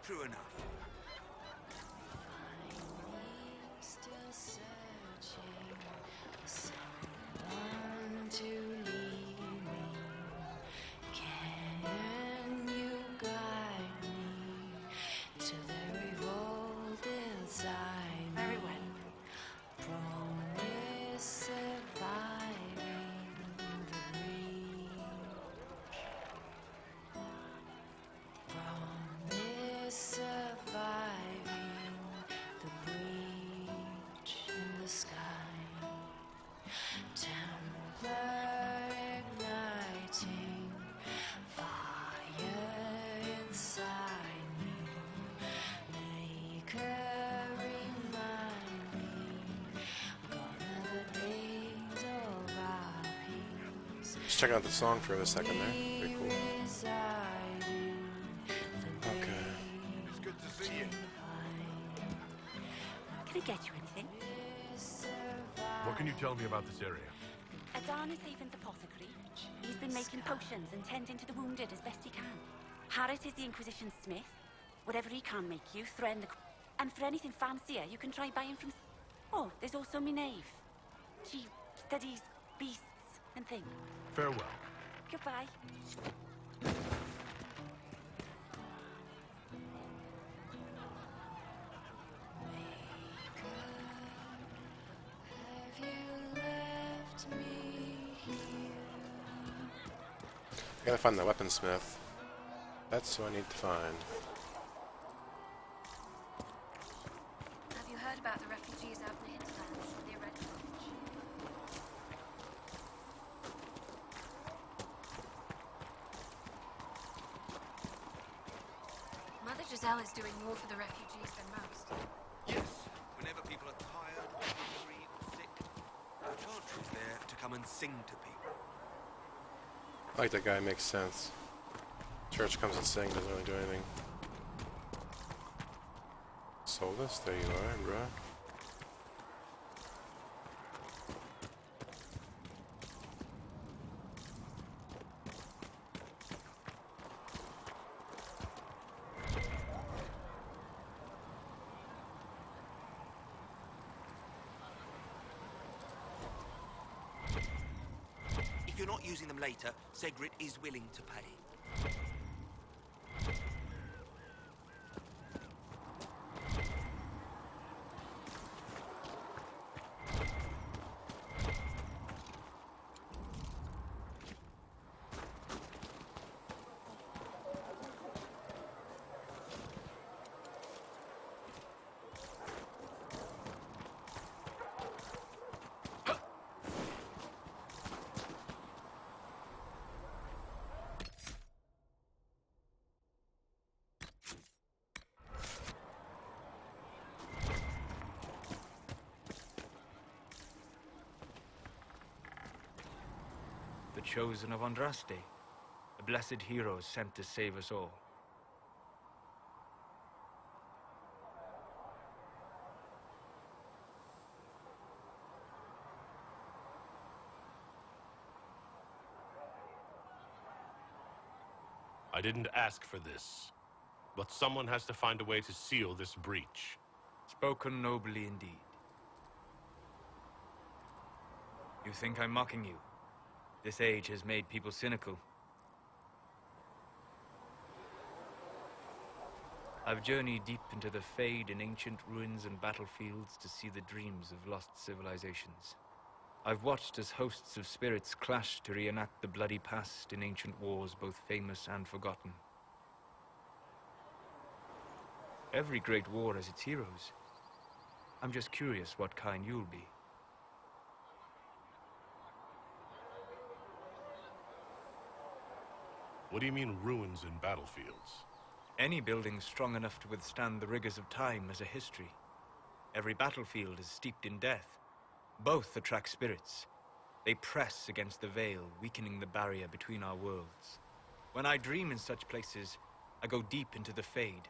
True enough. Still searching for someone to lead me. Can you guide me to the revolt inside me? Very well. Promise surviving the breach. Promise surviving the breach in the sky. Templar igniting fire inside me. Maker remind me, gone are the days of our peace. Just checking out the song for a second there. Pretty cool. Okay. It's good to see you. Can I get you anything? What can you tell me about this area? Adan is Haven's apothecary. He's been making potions and tending to the wounded as best he can. Harrit is the Inquisition smith. Whatever he can make you, threaten the... And for anything fancier, you can try buying from... Oh, there's also Minave. She studies beasts and things. Farewell. Goodbye. Have you left me here? I gotta find the weaponsmith. That's who I need to find. Have you heard about the refugees out in the hinterlands, the Red Lodge? Mother Giselle is doing more for the refugees than most. Yes, whenever people are tired, hungry, or sick, the chantry's there to come and sing to people. I like that guy, makes sense. Church comes and sings, doesn't really do anything. Solus, there you are, bruh. If you're not using them later, Segrit is willing to pay. Chosen of Andraste, a blessed hero sent to save us all. I didn't ask for this, but someone has to find a way to seal this breach. Spoken nobly indeed. You think I'm mocking you? This age has made people cynical. I've journeyed deep into the Fade in ancient ruins and battlefields to see the dreams of lost civilizations. I've watched as hosts of spirits clash to reenact the bloody past in ancient wars, both famous and forgotten. Every great war has its heroes. I'm just curious what kind you'll be. What do you mean, ruins and battlefields? Any building strong enough to withstand the rigors of time has a history. Every battlefield is steeped in death. Both attract spirits. They press against the veil, weakening the barrier between our worlds. When I dream in such places, I go deep into the Fade.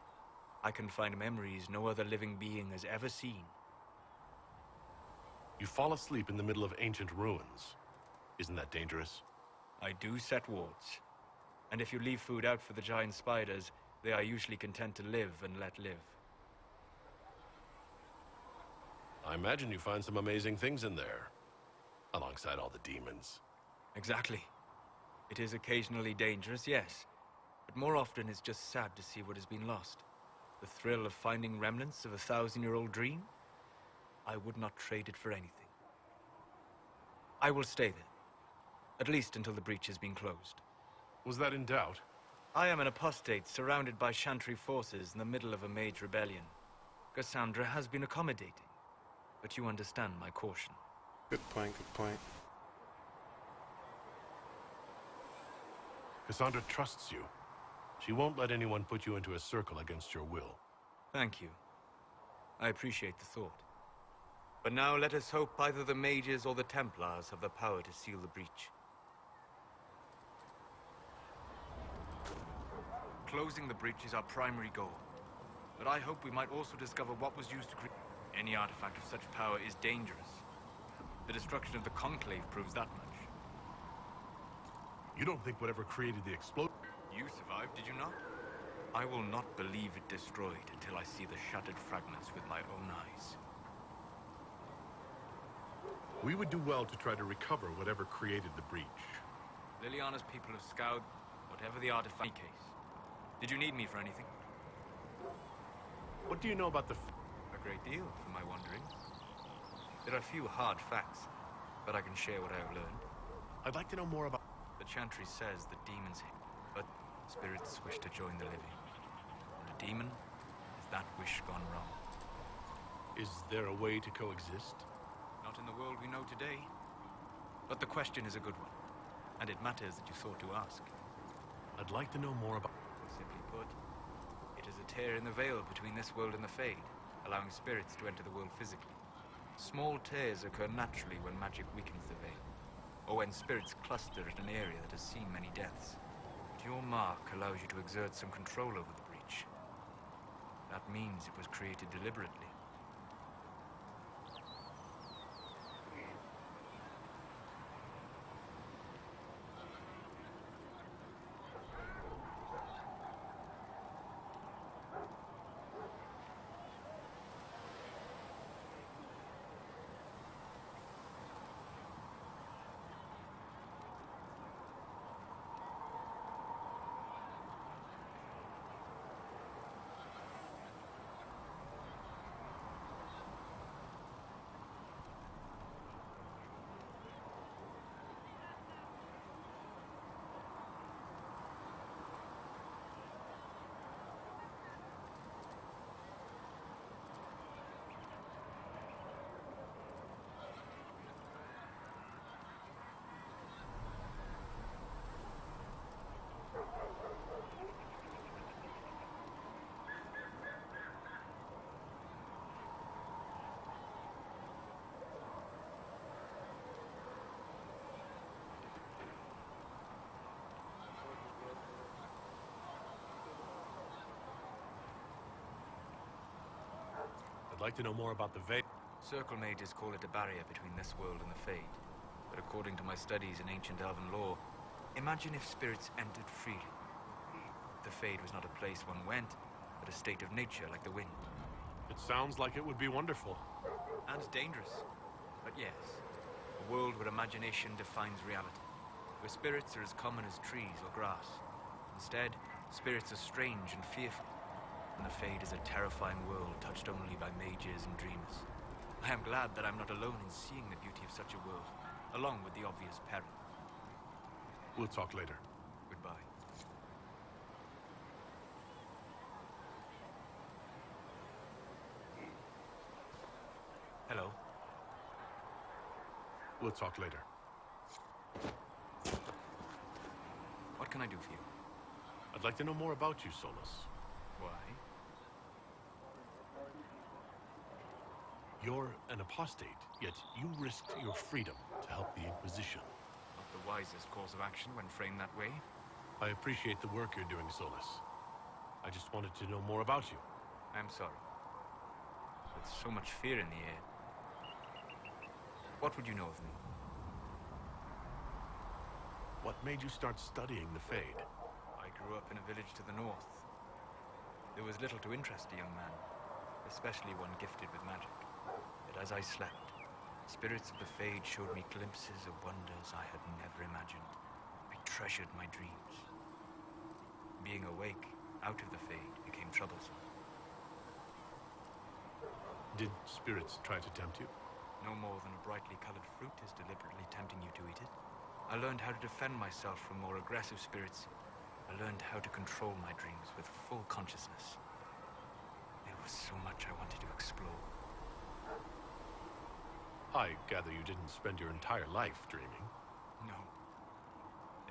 I can find memories no other living being has ever seen. You fall asleep in the middle of ancient ruins. Isn't that dangerous? I do set wards. And if you leave food out for the giant spiders, they are usually content to live and let live. I imagine you find some amazing things in there, alongside all the demons. Exactly. It is occasionally dangerous, yes. But more often it's just sad to see what has been lost. The thrill of finding remnants of a 1,000-year-old dream? I would not trade it for anything. I will stay there. At least until the breach has been closed. Was that in doubt? I am an apostate surrounded by Chantry forces in the middle of a mage rebellion. Cassandra has been accommodating, but you understand my caution. Good point, good point. Cassandra trusts you. She won't let anyone put you into a circle against your will. Thank you. I appreciate the thought. But now let us hope either the mages or the Templars have the power to seal the breach. Closing the breach is our primary goal. But I hope we might also discover what was used to create... Any artifact of such power is dangerous. The destruction of the Conclave proves that much. You don't think whatever created the explosion... You survived, did you not? I will not believe it destroyed until I see the shattered fragments with my own eyes. We would do well to try to recover whatever created the breach. Liliana's people have scoured whatever the artifact case. Did you need me for anything? What do you know about the... A great deal, for my wondering. There are few hard facts, but I can share what I have learned. I'd like to know more about... The Chantry says that demons hate, but spirits wish to join the living. And a demon is that wish gone wrong. Is there a way to coexist? Not in the world we know today. But the question is a good one, and it matters that you thought to ask. I'd like to know more about... Simply put, it is a tear in the veil between this world and the Fade, allowing spirits to enter the world physically. Small tears occur naturally when magic weakens the veil, or when spirits cluster at an area that has seen many deaths. But your mark allows you to exert some control over the breach. That means it was created deliberately. I'd like to know more about the Veil. Circle mages call it a barrier between this world and the Fade. But according to my studies in ancient elven lore, imagine if spirits entered freely. The Fade was not a place one went, but a state of nature like the wind. It sounds like it would be wonderful. And dangerous. But yes, a world where imagination defines reality. Where spirits are as common as trees or grass. Instead, spirits are strange and fearful. And the Fade is a terrifying world touched only by mages and dreamers. I am glad that I'm not alone in seeing the beauty of such a world, along with the obvious peril. We'll talk later. Goodbye. Hello. We'll talk later. What can I do for you? I'd like to know more about you, Solus. Why? You're an apostate, yet you risked your freedom to help the Inquisition. Not the wisest course of action when framed that way. I appreciate the work you're doing, Solus. I just wanted to know more about you. I'm sorry. With so much fear in the air. What would you know of me? What made you start studying the Fade? I grew up in a village to the north. There was little to interest a young man, especially one gifted with magic. But as I slept, spirits of the Fade showed me glimpses of wonders I had never imagined. I treasured my dreams. Being awake, out of the Fade, became troublesome. Did spirits try to tempt you? No more than a brightly colored fruit is deliberately tempting you to eat it. I learned how to defend myself from more aggressive spirits. I learned how to control my dreams with full consciousness. There was so much I wanted to explore. I gather you didn't spend your entire life dreaming. No.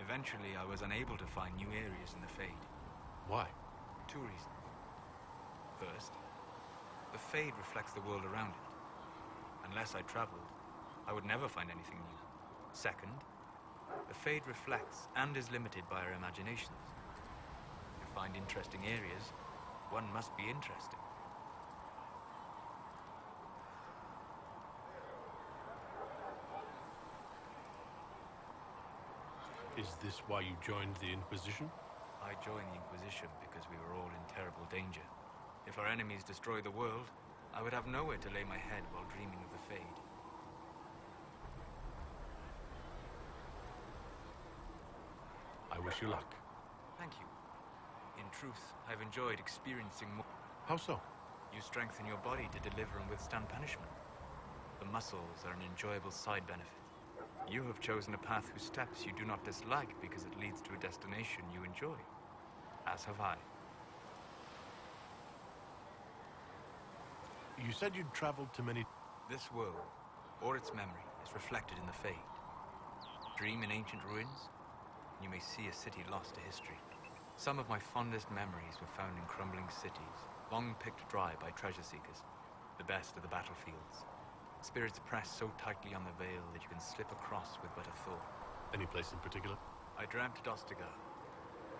Eventually, I was unable to find new areas in the Fade. Why? 2 reasons. First, the Fade reflects the world around it. Unless I traveled, I would never find anything new. Second, the Fade reflects and is limited by our imaginations. To find interesting areas, one must be interesting. Is this why you joined the Inquisition? I joined the Inquisition because we were all in terrible danger. If our enemies destroy the world, I would have nowhere to lay my head while dreaming of the Fade. I wish you luck. Thank you. In truth, I've enjoyed experiencing more. How so? You strengthen your body to deliver and withstand punishment. The muscles are an enjoyable side benefit. You have chosen a path whose steps you do not dislike because it leads to a destination you enjoy. As have I. You said you'd traveled to many... This world, or its memory, is reflected in the Fade. Dream in ancient ruins, and you may see a city lost to history. Some of my fondest memories were found in crumbling cities, long picked dry by treasure seekers, the best of the battlefields. Spirits press so tightly on the veil that you can slip across with but a thought. Any place in particular? I dreamt at Ostagar.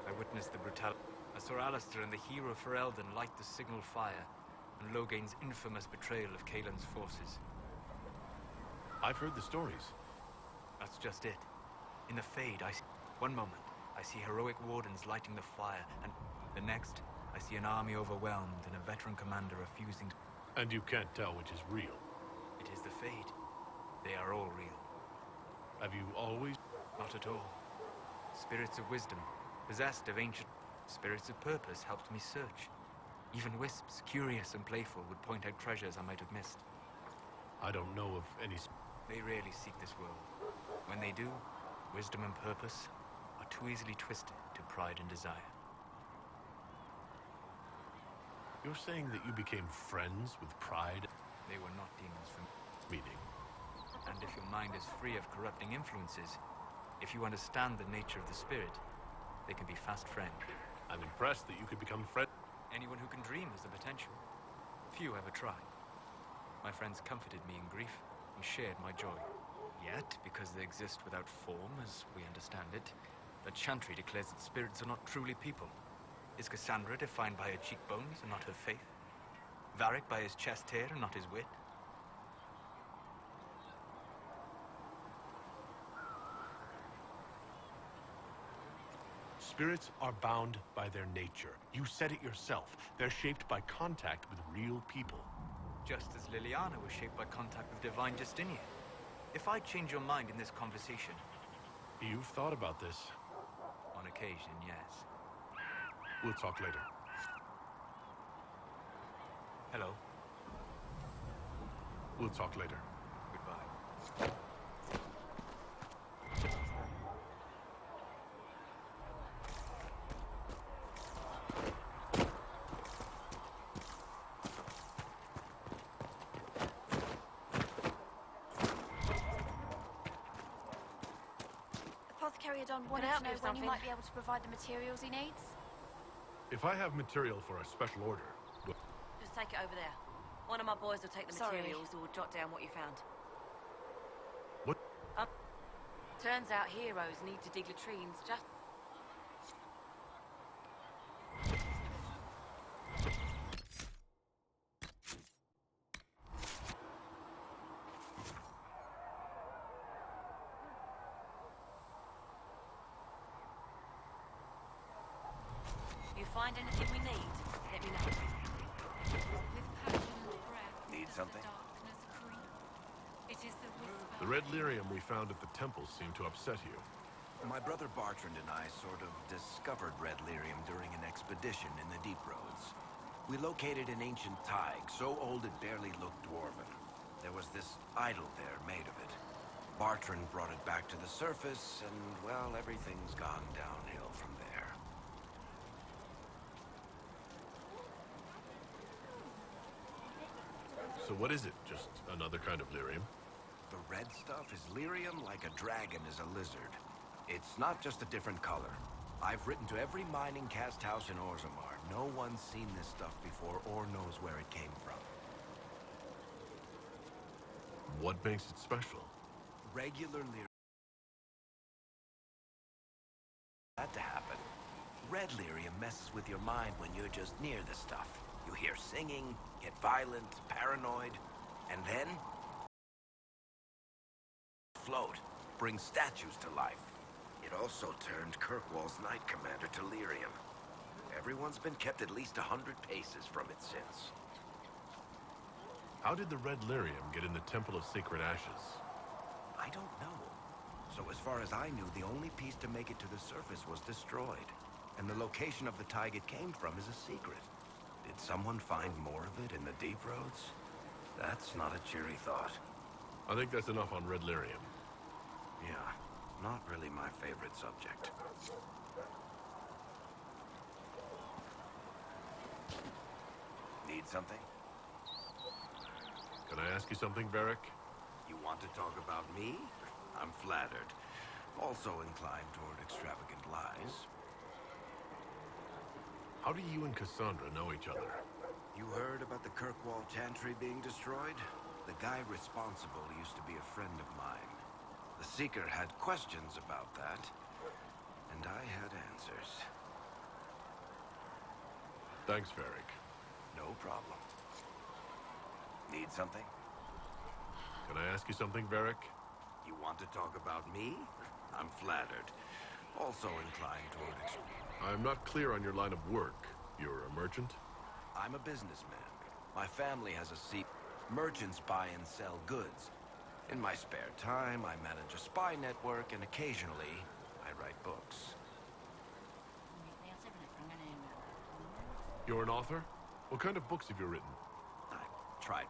I witnessed the brutality. I saw Alistair and the hero Ferelden light the signal fire, and Logain's infamous betrayal of Kaelin's forces. I've heard the stories. That's just it. In the Fade, one moment, I see heroic wardens lighting the fire, and the next, I see an army overwhelmed and a veteran commander refusing. And you can't tell which is real. It is the Fade. They are all real. Have you always? Not at all. Spirits of wisdom, possessed of ancient spirits of purpose, helped me search. Even wisps, curious and playful, would point out treasures I might have missed. I don't know of any... They rarely seek this world. When they do, wisdom and purpose are too easily twisted to pride and desire. You're saying that you became friends with pride? They were not demons for me. Meaning? And if your mind is free of corrupting influences, if you understand the nature of the spirit, they can be fast friends. I'm impressed that you could become friends. Anyone who can dream has the potential. Few ever try. My friends comforted me in grief and shared my joy. Yet, because they exist without form, as we understand it, the Chantry declares that spirits are not truly people. Is Cassandra defined by her cheekbones and not her faith? Varric by his chest hair and not his wit. Spirits are bound by their nature. You said it yourself. They're shaped by contact with real people. Just as Liliana was shaped by contact with divine Justinian. If I change your mind in this conversation... You've thought about this. On occasion, yes. We'll talk later. Hello. We'll talk later. Goodbye. Apothecary Adon wanted help to know you with when you something? might be able to provide the materials he needs. If I have material for a special order, Just take it over there. One of my boys will take the Sorry. materials or jot down what you found. What? Turns out heroes need to dig latrines just... You find anything we need, let me know. Need something? the red lyrium we found at the temple seemed to upset you. My brother Bartrand and I sort of discovered red lyrium during an expedition in the Deep Roads. We located an ancient thaig, so old it barely looked dwarven. There was this idol there made of it. Bartrand brought it back to the surface, and, well, everything's gone downhill from there. So what is it? Just another kind of lyrium? The red stuff is lyrium like a dragon is a lizard. It's not just a different color. I've written to every mining cast house in Orzammar. No one's seen this stuff before or knows where it came from. What makes it special? Regular lyrium. That to happen. Red lyrium messes with your mind when you're just near the stuff. You hear singing, get violent, paranoid, and then float, bring statues to life. It also turned Kirkwall's Knight Commander to lyrium. Everyone's been kept at least 100 paces from it since. How did the red lyrium get in the Temple of Sacred Ashes? I don't know. So as far as I knew, the only piece to make it to the surface was destroyed. And the location of the thaig it came from is a secret. Did someone find more of it in the Deep Roads? That's not a cheery thought. I think that's enough on red lyrium. Yeah, not really my favorite subject. Need something? Can I ask you something, Varric? You want to talk about me? I'm flattered. Also inclined toward extravagant lies. How do you and Cassandra know each other? You heard about the Kirkwall Chantry being destroyed? The guy responsible used to be a friend of mine. The Seeker had questions about that, and I had answers. Thanks, Varric. No problem. Need something? Can I ask you something, Varric? You want to talk about me? I'm flattered. Also inclined toward I'm not clear on your line of work. You're a merchant? I'm a businessman. My family has a seat. Merchants buy and sell goods. In my spare time, I manage a spy network, and occasionally, I write books. You're an author? What kind of books have you written? I tried.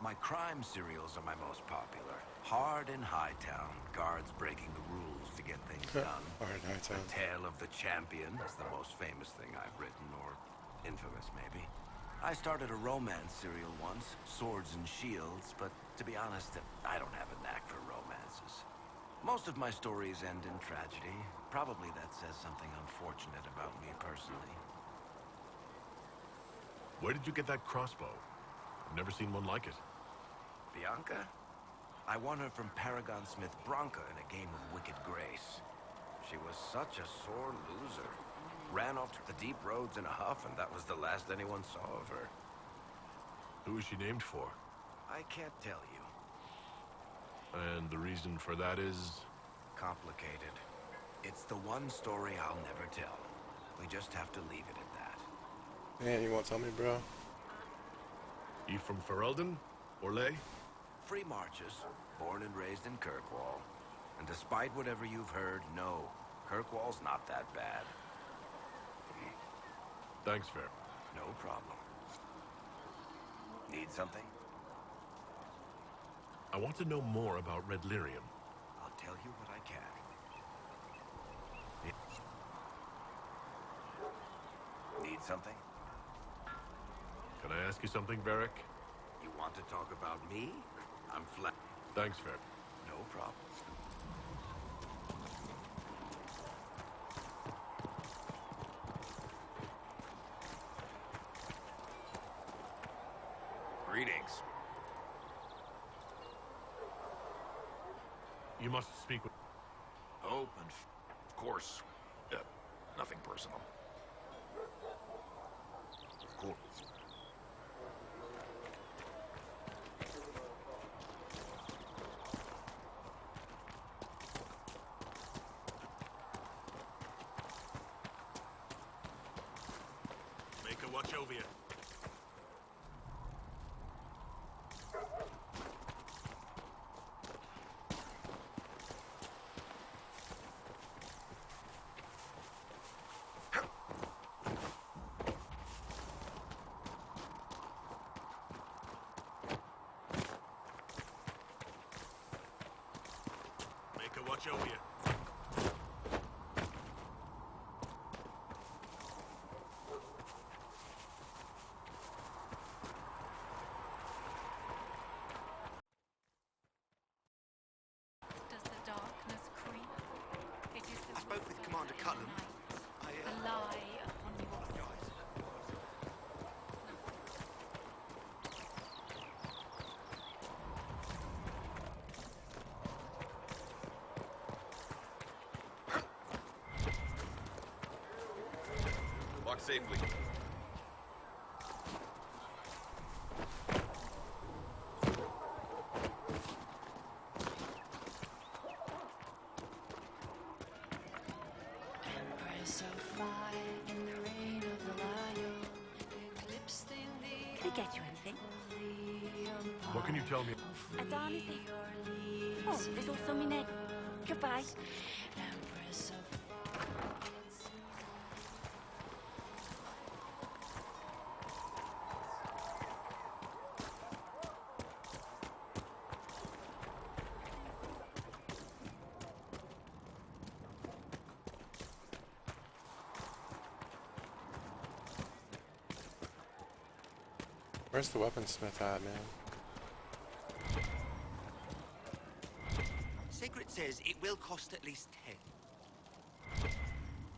My crime serials are my most popular. Hard in Hightown, guards breaking the rules to get things done. Hard in Hightown. The Tale of the Champion is the most famous thing I've written, or infamous, maybe. I started a romance serial once, Swords and Shields, but to be honest, I don't have a knack for romances. Most of my stories end in tragedy. Probably that says something unfortunate about me personally. Where did you get that crossbow? I've never seen one like it. Bianca? I won her from Paragon Smith Bronca in a game of Wicked Grace. She was such a sore loser. Ran off to the Deep Roads in a huff, and that was the last anyone saw of her. Who is she named for? I can't tell you. And the reason for that is? Complicated. It's the one story I'll never tell. We just have to leave it at that. Man, you won't tell me, bro? You from Ferelden? Orlais? Free marches, born and raised in Kirkwall. And despite whatever you've heard, no, Kirkwall's not that bad. Thanks, Fair. No problem. Need something? I want to know more about Red Lyrium. I'll tell you what I can. Need something? Can I ask you something, Varric? You want to talk about me? I'm flat. Thanks, Fair. No problem. Greetings. You must speak with... Hope and... of course. Nothing personal. Of course. Make a watch over you. Make a watch over you. Does the darkness creep? It is the I spoke with Commander Cullen. the lie upon your Walk safely. Empress of fire in the reign of the lion, eclipsed in the Can I get you anything? What can you tell me? Adan, is it? Oh, there's also my name. Goodbye. Empress of Where's the weaponsmith at, man? Sigrid says it will cost at least 10.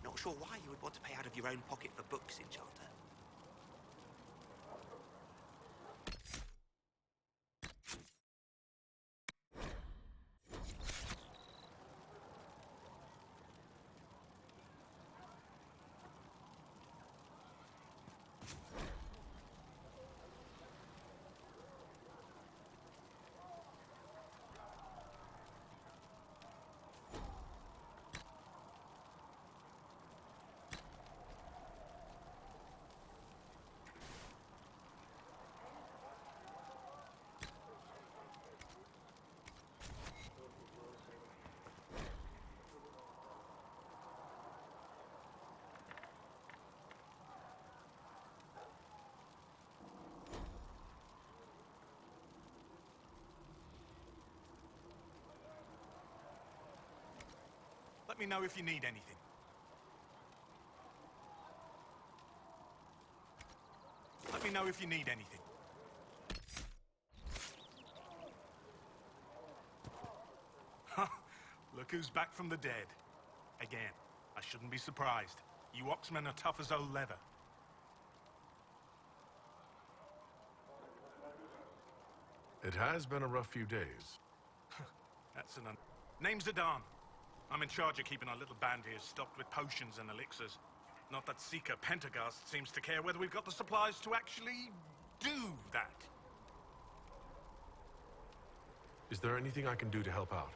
Not sure why you would want to pay out of your own pocket for books, Enchanter. Let me know if you need anything. Let me know if you need anything. Look who's back from the dead. Again, I shouldn't be surprised. You Oxmen are tough as old leather. It has been a rough few days. That's an Name's Adan. I'm in charge of keeping our little band here stocked with potions and elixirs. Not that Seeker Pentagast seems to care whether we've got the supplies to actually do that. Is there anything I can do to help out?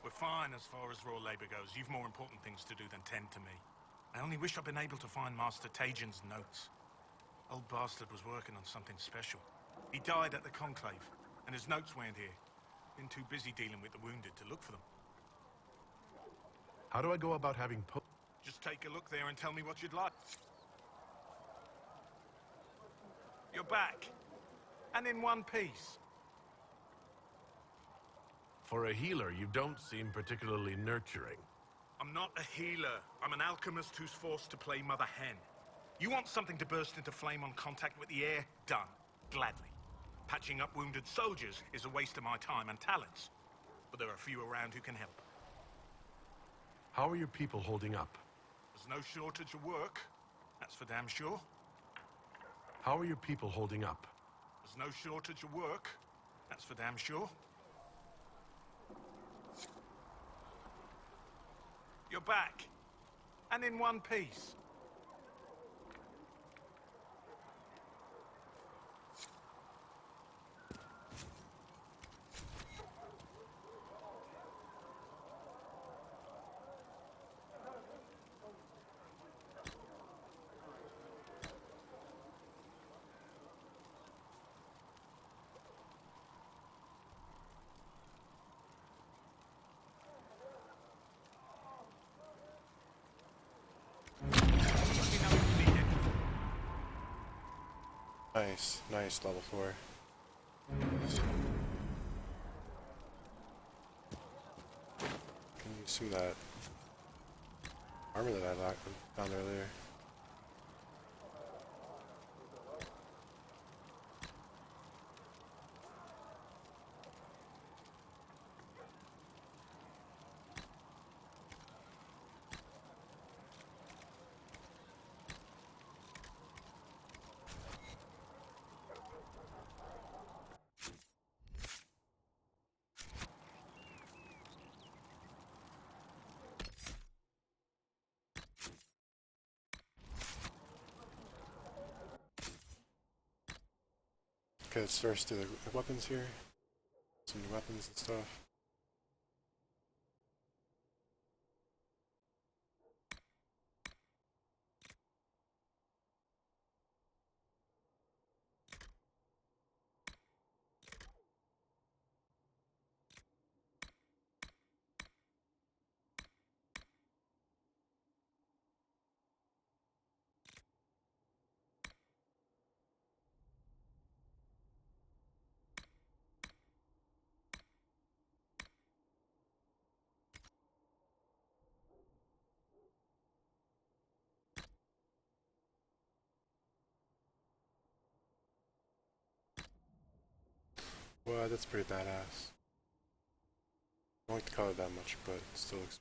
We're fine as far as raw labor goes. You've more important things to do than tend to me. I only wish I'd been able to find Master Tajin's notes. Old bastard was working on something special. He died at the Conclave, and his notes weren't here. Been too busy dealing with the wounded to look for them. How do I go about having Just take a look there and tell me what you'd like. You're back. And in one piece. For a healer, you don't seem particularly nurturing. I'm not a healer. I'm an alchemist who's forced to play Mother Hen. You want something to burst into flame on contact with the air? Done. Gladly. Patching up wounded soldiers is a waste of my time and talents. But there are few around who can help. How are your people holding up? There's no shortage of work. That's for damn sure. How are your people holding up? There's no shortage of work. That's for damn sure. You're back. And in one piece. Nice, nice, level 4. Can you see that armor that I found earlier? Okay, let's first do the weapons here. Some new weapons and stuff. Well, that's pretty badass. I don't like the color that much, but it still looks.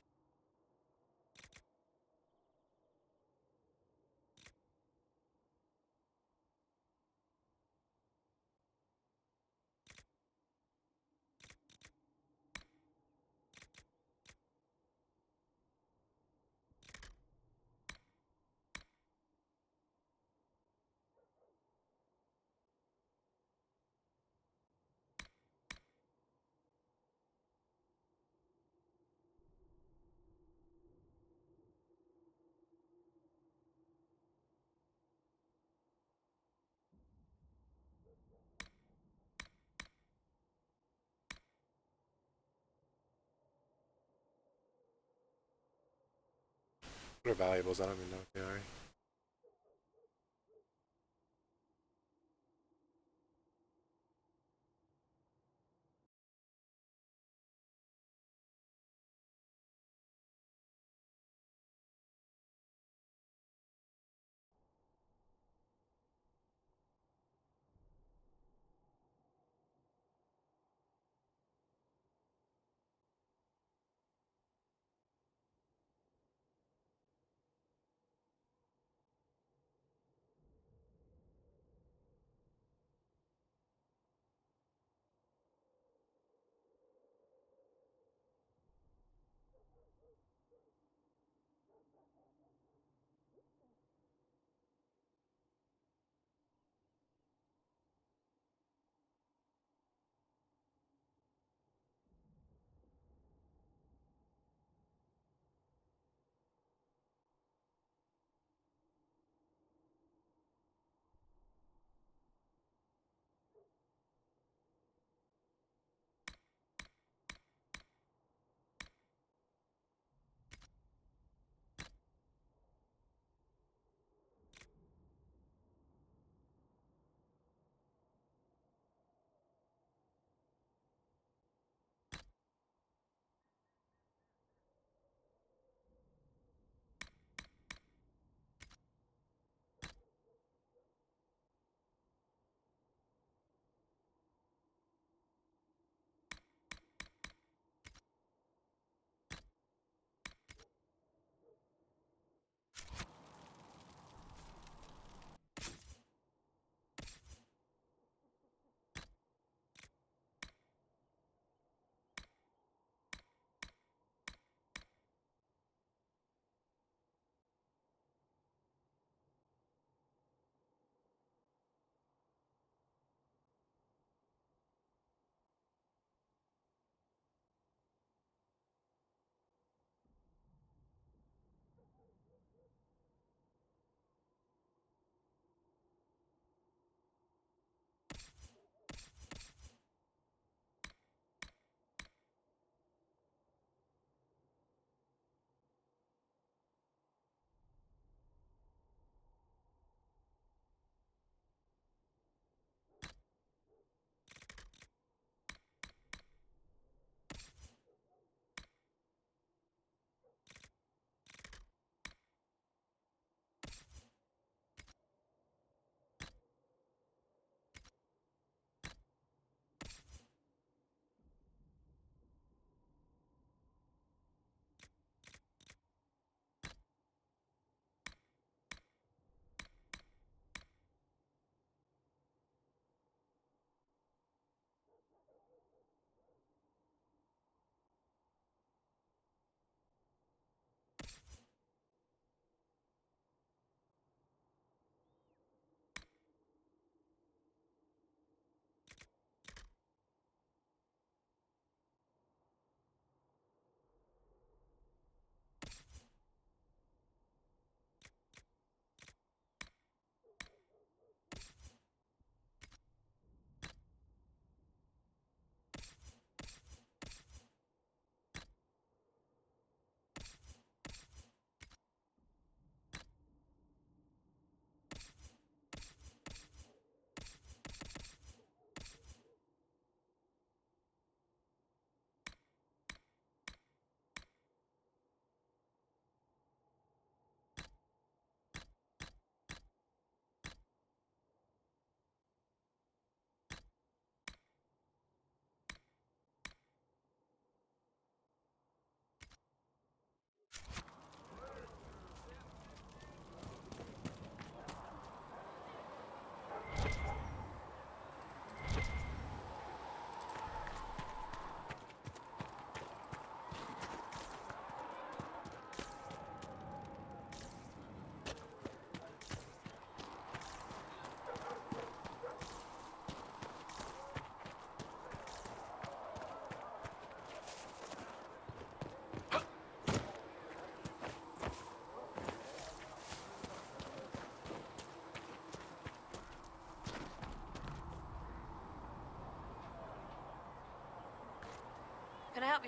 What are valuables? I don't even know what they are.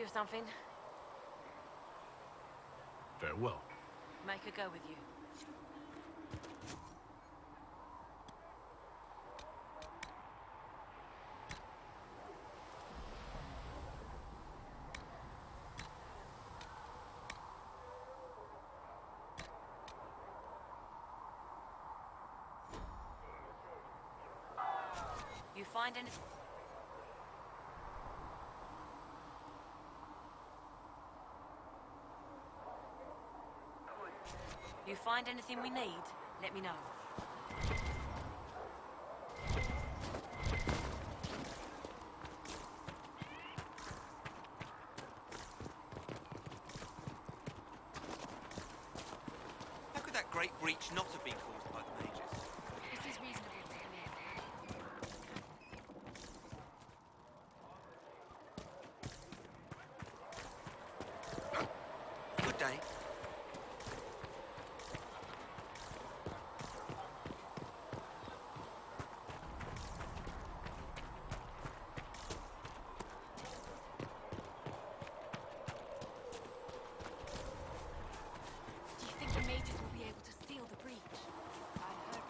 or something? Farewell. Make her go with you. You find any... You find anything we need? Let me know. How could that great breach not have been caused by the mages? It is reasonable to believe. Good day. Do you think the mages will be able to seal the breach? I heard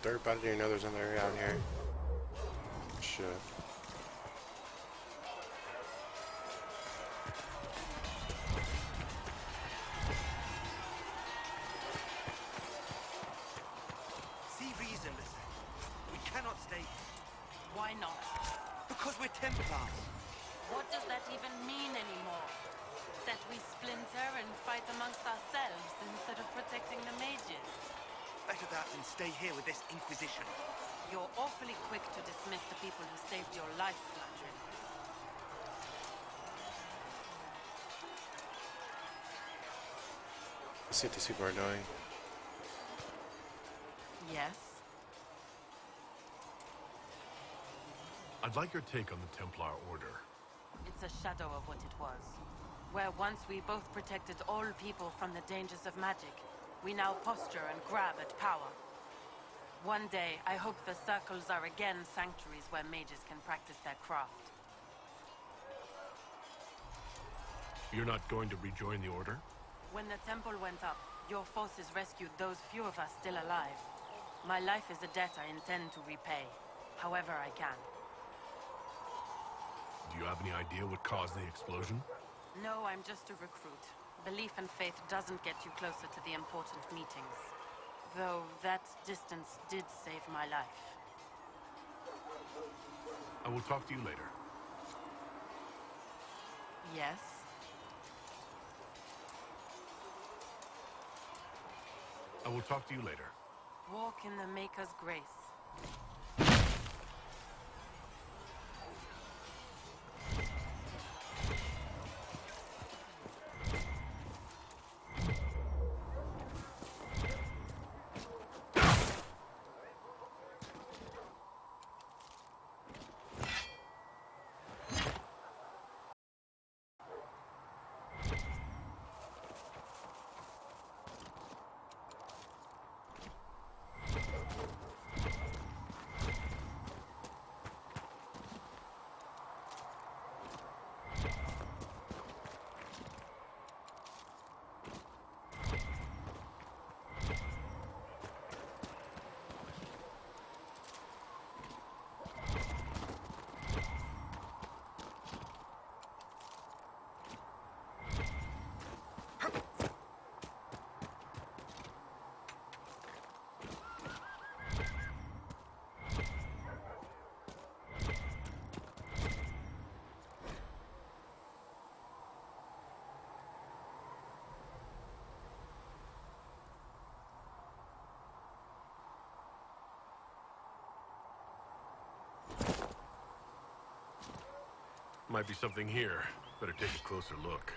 Dirt body, you know there's another down here. Shit. See reason, listen. We cannot stay here. Why not? Because we're Templars. What does that even mean anymore? That we splinter and fight amongst ourselves instead of protecting the mages? Better that than stay here with this Inquisition. You're awfully quick to dismiss the people who saved your life, Flattery. Let's see what these people are doing. Yes? I'd like your take on the Templar Order. It's a shadow of what it was. Where once we both protected all people from the dangers of magic, we now posture and grab at power. One day, I hope the circles are again sanctuaries where mages can practice their craft. You're not going to rejoin the Order? When the temple went up, your forces rescued those few of us still alive. My life is a debt I intend to repay, however I can. Do you have any idea what caused the explosion? No, I'm just a recruit. Belief and faith doesn't get you closer to the important meetings. Though that distance did save my life. I will talk to you later. Yes? I will talk to you later. Walk in the Maker's grace. might be something here. Better take a closer look.